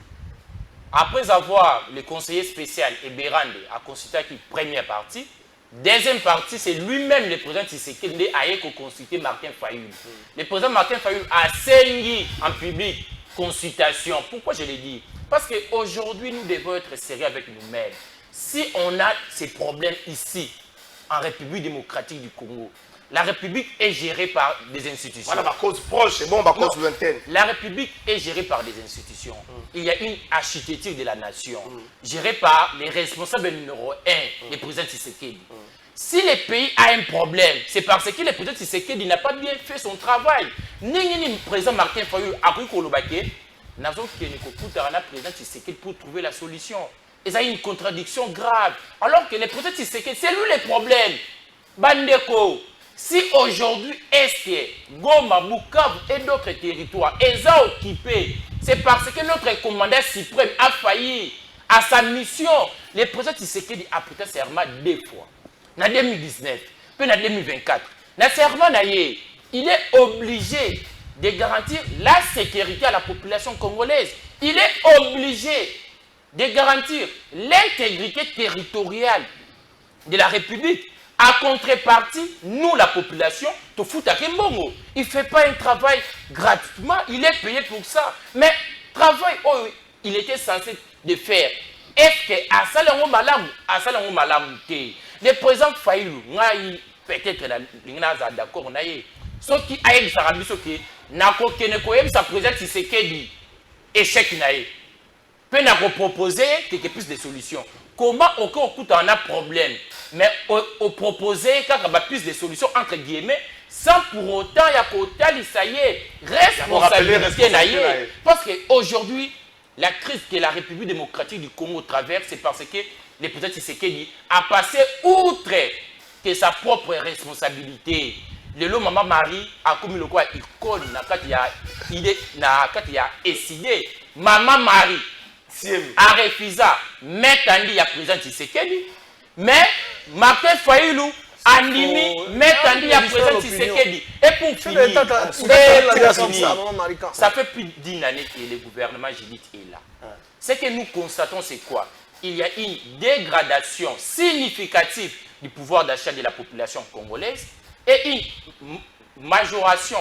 Après avoir le conseiller spécial Eberande à consulter la première partie, deuxième partie, c'est lui-même le président Tshisekedi qui a consulté Martin Fayulu. Le président Martin Fayulu a saigné en public consultation. Pourquoi je l'ai dit? Parce qu'aujourd'hui, nous devons être sérieux avec nous-mêmes. Si on a ces problèmes ici, en République démocratique du Congo, La République est gérée par des institutions. Voilà ma cause proche, c'est bon, ma cause lointaine. La République est gérée par des institutions. Il y a une architecture de la nation, gérée par les responsables numéro 1, le président Tshisekedi. Si le pays a un problème, c'est parce que le président Tshisekedi n'a pas bien fait son travail. Le président Martin Fayulu a cru qu'on le baquet. Nous avons le président Tshisekedi pour trouver la solution. Et ça a une contradiction grave. Alors que le président Tshisekedi, c'est lui le problème. Bandeko. Si aujourd'hui, est-ce que Goma, Bukavu et d'autres territoires sont occupés, c'est parce que notre commandant suprême a failli à sa mission. Le président Tshisekedi a prêté serment 2 fois. En 2019, puis en 2024. Dans le serment, il est obligé de garantir la sécurité à la population congolaise. Il est obligé de garantir l'intégrité territoriale de la République. À contrepartie, nous, la population, te fout à Kimbongo. Il ne fait pas un travail gratuitement, il est payé pour ça. Mais travail, oh, il était censé de faire. Est-ce que à Salango Malam, le président Fayulu, peut-être d'accord, ce qui a été dit, c'est que Nako Keneko, sa président Tshisekedi, échec naïe. Peut nous proposer quelque plus de solutions. Comment on a un problème, mais on proposer plus de solutions entre guillemets, sans pour autant ça y est, responsabilité naïe. Parce qu'aujourd'hui, la crise que la République démocratique du Congo traverse, c'est parce que le président Tshisekedi a passé outre que sa propre responsabilité. Le lot Maman Marie a commis le quoi icône il a décidé Maman Marie a refusé mettre en dit à président Tshisekedi, mais Martin Fayulu a mis mettre en dit à président Tshisekedi. Et pour finir, ça fait plus d'une année que le gouvernement Judith est là. Ce que nous constatons, c'est quoi? Il y a une dégradation significative du pouvoir d'achat de la population congolaise et une majoration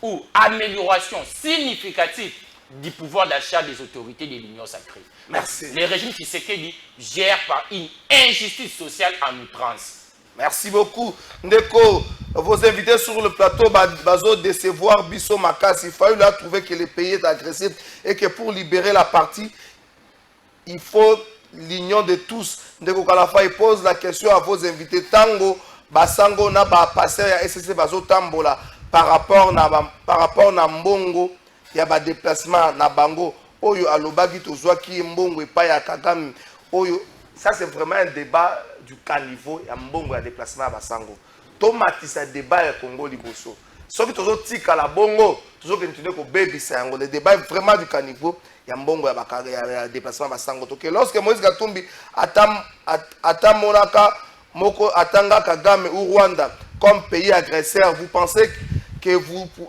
ou amélioration significative du pouvoir d'achat des autorités de l'Union sacrée. Merci. Le régime Tshisekedi gère par une injustice sociale en outrance. Merci beaucoup. Ndeko, vos invités sur le plateau bazo décevoir Bisso Makasi. Fayulu a trouvé que le pays est agressif et que pour libérer la partie, il faut l'union de tous. Ndeko Kalafay pose la question à vos invités. Tango, Basango, na ba passer à SSC bazo tambola par rapport na Mbongo. Il y a des déplacements na bango oyo alobaki tozwa ki mbongo epa ya Kagame oyo ça c'est vraiment un débat du caniveau ya mbongo ya déplacement ya basango tomatisa débat ya Congo liboso soki tozo tika la bongo tozo continuer ko bebisa yango le débat est vraiment du caniveau ya mbongo ya déplacement ya basango to que lorsque Moïse Katumbi atamonaka moko atanga Kagame ou Rwanda comme pays agresseur, vous pensez que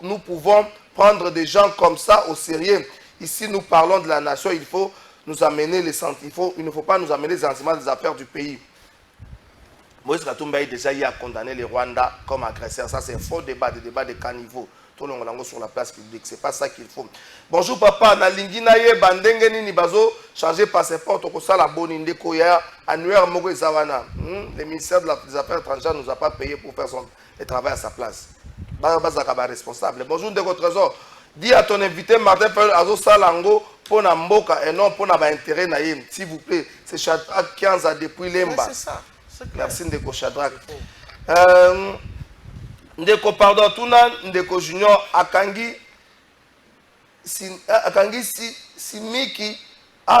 nous pouvons prendre des gens comme ça au sérieux? Ici, nous parlons de la nation, il faut nous amener les sentiments, il ne faut pas nous amener les sentiments des affaires du pays. Moïse Katumbi a déjà eu à condamner les Rwandais comme agresseurs. Ça, c'est un faux débat, des débats de caniveau. Tout le monde sur la place publique. C'est pas ça qu'il faut. Bonjour papa, na linginaye bandenge nini bazo changer passeport au la bonne indeko ya annuaire moko ezawana. Le ministère des Affaires étrangères nous a pas payé pour faire le travail à sa place. Bazaka responsable. Bonjour de votre trésor. Dis à ton invité Martin Fayulu azo salango pour na mboka et non pour na ba intérêt na yé. S'il vous plaît, c'est Shadrach 15 a depuis Lemba. C'est ça. Merci Ndeko Shadrach. Ndeko pardon tuna Ndeko Junior akangi simiki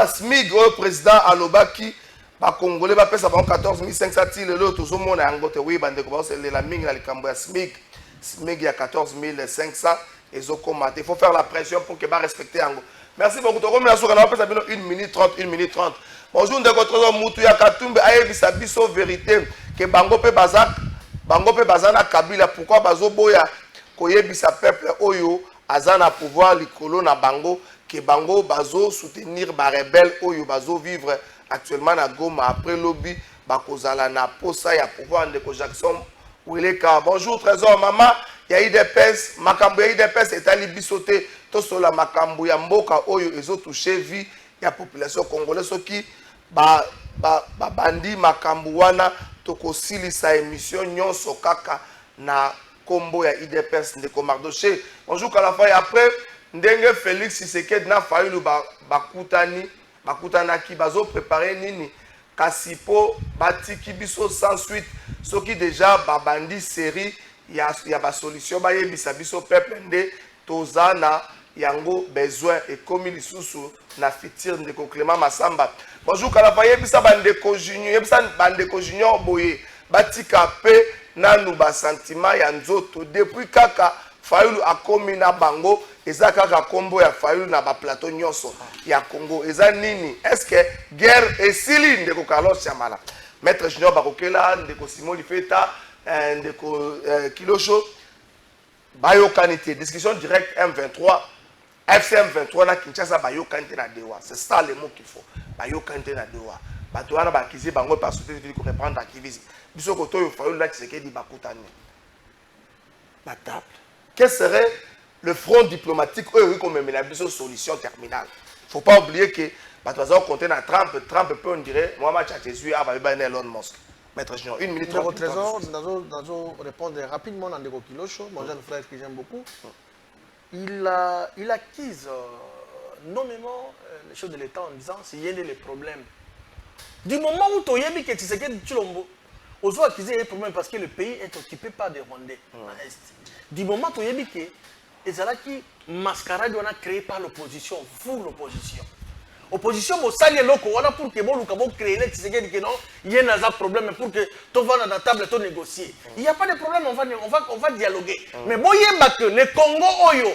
smig au président alobaki ba congolais ba pesa ba 14 500 tile lo to zomona yango te oui bande ko ba c'est la mingi na likambo ya smig il y a 14 500 et il faut faire la pression pour que ba respecter yango. Merci beaucoup. Toko mina soka na pesa bino 1 minute 30 1 minute 30. Bonjour Ndeko Trésor mutu ya Katumbi ayebisa biso vérité que bango pe bazana Kabila pourquoi bazo boya koyebisa peuple oyo azana pouvoir likolo na bango que bango bazo soutenir ba rebelle oyo bazo vivre actuellement na Goma après lobby bakozala na posa ya pouvoir Ndeko Jackson Wileka. Bonjour Trésor maman ya IDPS makambo ya IDPS etali bisote to sola makambo ya mboka oyo ezo toucher vie ya population congolaise soki bandi makambo wana tokosilisa émission nyonso kaka na combo ya IDPS ndeko Mardoché. Bonjour Kalafai. Après ndenge Félix Tshisekedi na Fayulu bakutanaki bazo préparer nini kasipo batiki biso sans suite soki déjà babandi série ya ba solution ba yebisa biso peuple nde tozana yango besoin et comme lisusu na fitir ndeko Clément Massamba. Bonjour Kalafai yebisa bandeko junior yebisa bandeko junior boye batika pe nanu ba sentiment ya nzoto depuis kaka Fayulu akomi na bango eza kaka kombo ya Fayulu na ba plateau nyonso ya Congo eza nini est-ce que guerre esili ndeko Carlos Chamala maître junior bakokela ndeko Simon Lifeta ndeko Kilosho bayokanité discussion directe M23 FCM 23 na Kinshasa bayokanité na Dewa c'est ça le mot qu'il faut bayokanité na Dewa bato wana bakizi bango par soutenir ko reprendre activisme biso ko to Fayulu la Tshisekedi bakutani la table. Quel serait le front diplomatique comme une solution terminale? Il ne faut pas oublier que Batoazao comptait dans Trump peut on dirait Mohamed Jésus a Elon Musk. Maître Junior, 1 minute 30. Trésor, nous répondre rapidement dans Ndeko Kilosho, mon jeune frère que j'aime beaucoup. Il accuse nommément les chefs de l'État en disant s'il y a des problèmes. Du moment où tu as dit que tu sais que tu as accusé des problèmes parce que le pays est occupé par des Rwandais à l'Est. Du moment où tu as dit que les Alaki mascarade on a créé par l'opposition, vous l'opposition. Opposition, vous savez voilà pour que vous créez les que non, il y a un problème pour que tu vas dans la table et négocier. Il n'y a pas de problème, on va dialoguer. Mais bon, il y a que le Congo oyo,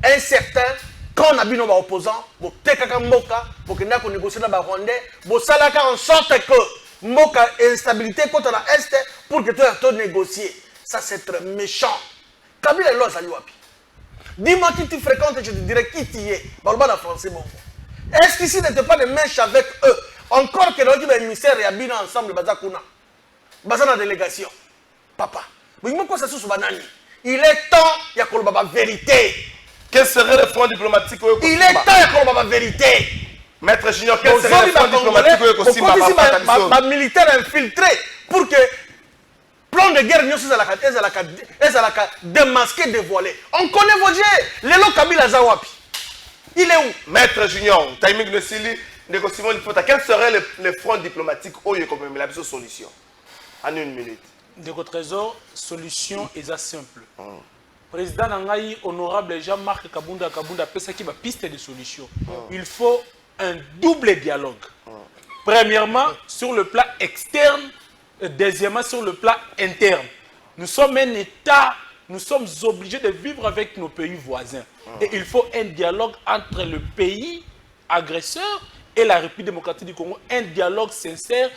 un certain quand on a vu nos opposants, pour que nous négocions dans le Rwandais, pour en sorte que Moka instabilité contre la Est pour que tu négocier. Ça c'est très méchant. Kabila Loz Aliwapi. Dis-moi qui tu fréquentes et je te dirai qui tu es. Balba français bon. Est-ce qu'ici n'était pas de mèche avec eux? Encore que l'autre ministère et Abina ensemble Bazakuna. Bazana délégation. Papa. Mais moi quoi ça sous banani? Il est temps il y a la vérité. Quel serait le front diplomatique? Il est temps il y a la vérité. Maître Junior, quel serait le front diplomatique aussi ma militaire infiltré pour que plan de guerre nous démasqué, dévoilé. On connaît vos jeux. Lélo Kabila Zawapi. Il est où? Maître Junior, timing de Sili, négociation Lifota. Quel serait le front diplomatique où il y a comme la solution? En 1 minute. Ndeko Trésor, solution est simple. Président Nangaï, honorable Jean-Marc Kabunda pesa qui va piste de solution. Il faut un double dialogue. Premièrement, sur le plan externe, deuxièmement, sur le plan interne. Nous sommes un État, nous sommes obligés de vivre avec nos pays voisins. Et il faut un dialogue entre le pays agresseur et la République démocratique du Congo. Un dialogue sincère,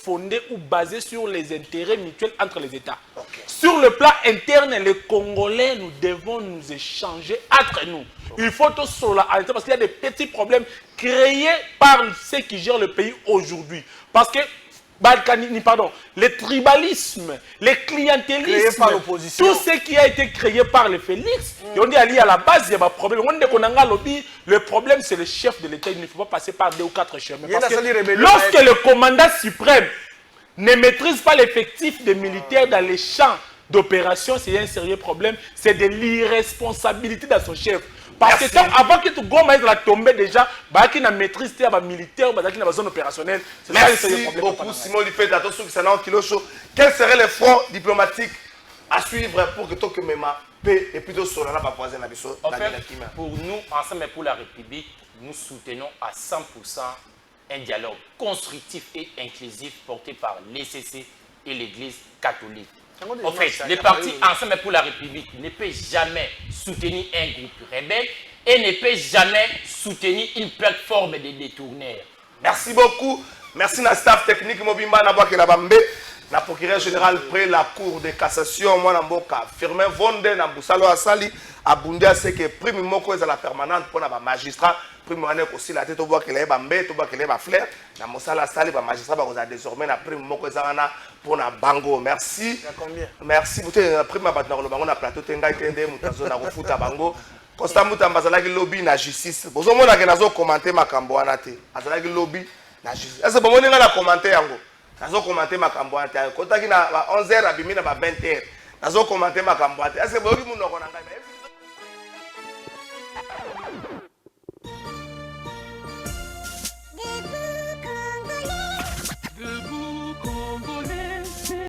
fondé ou basé sur les intérêts mutuels entre les États. Sur le plan interne, les Congolais, nous devons nous échanger entre nous. Il faut tout cela parce qu'il y a des petits problèmes créés par ceux qui gèrent le pays aujourd'hui. Parce que le tribalisme, le clientélisme, tout ce qui a été créé par les Félix, on dit à la base, il y a un problème. Le problème, c'est le chef de l'État. Il ne faut pas passer par 2 ou 4 chemins. Parce que lorsque le commandant suprême ne maîtrise pas l'effectif des militaires dans les champs d'opération, c'est un sérieux problème. C'est de l'irresponsabilité dans son chef. Parce que avant que tu la tombée déjà, il y a une maîtrise militaire, il y a une zone opérationnelle. Merci beaucoup Simon Lifeta. Quel serait le front diplomatique à suivre pour que Tokyo Mema paix et plutôt sur la voisine en fait, pour nous, Ensemble pour la République, nous soutenons à 100% un dialogue constructif et inclusif porté par l'ECC et l'Église catholique. En fait, les partis Ensemble pour la République ne peuvent jamais soutenir un groupe rebelle et ne peuvent jamais soutenir une plateforme de détourneurs. Merci beaucoup. Merci à staff technique Mobimba Nabouake Labambe, na procureur général près la cour de cassation, moi Namboka, Firmin Vonde, Namboussalo Asali, Abundia, c'est que prime moko est la permanente pour la magistrat, prime année aussi la tête au bois que les bambé, au bois que les flair, na Moussala Sali, la magistrat, vous a désormais la prime moko est pour la bango. Merci. Merci. Vous avez prime à battre le bango, na plateau, tenga tende, mutazo na refuta bango. Constant mutambazalaki lobby na justice. Vous avez commenté ma cambo anate. Azalaki lobby na justice. Est-ce que vous avez commenté yango? nazo commenter makambo ata kotaki na 11h abimi na 20h nazo commenter makambo ata ase boyoki munoko na ngai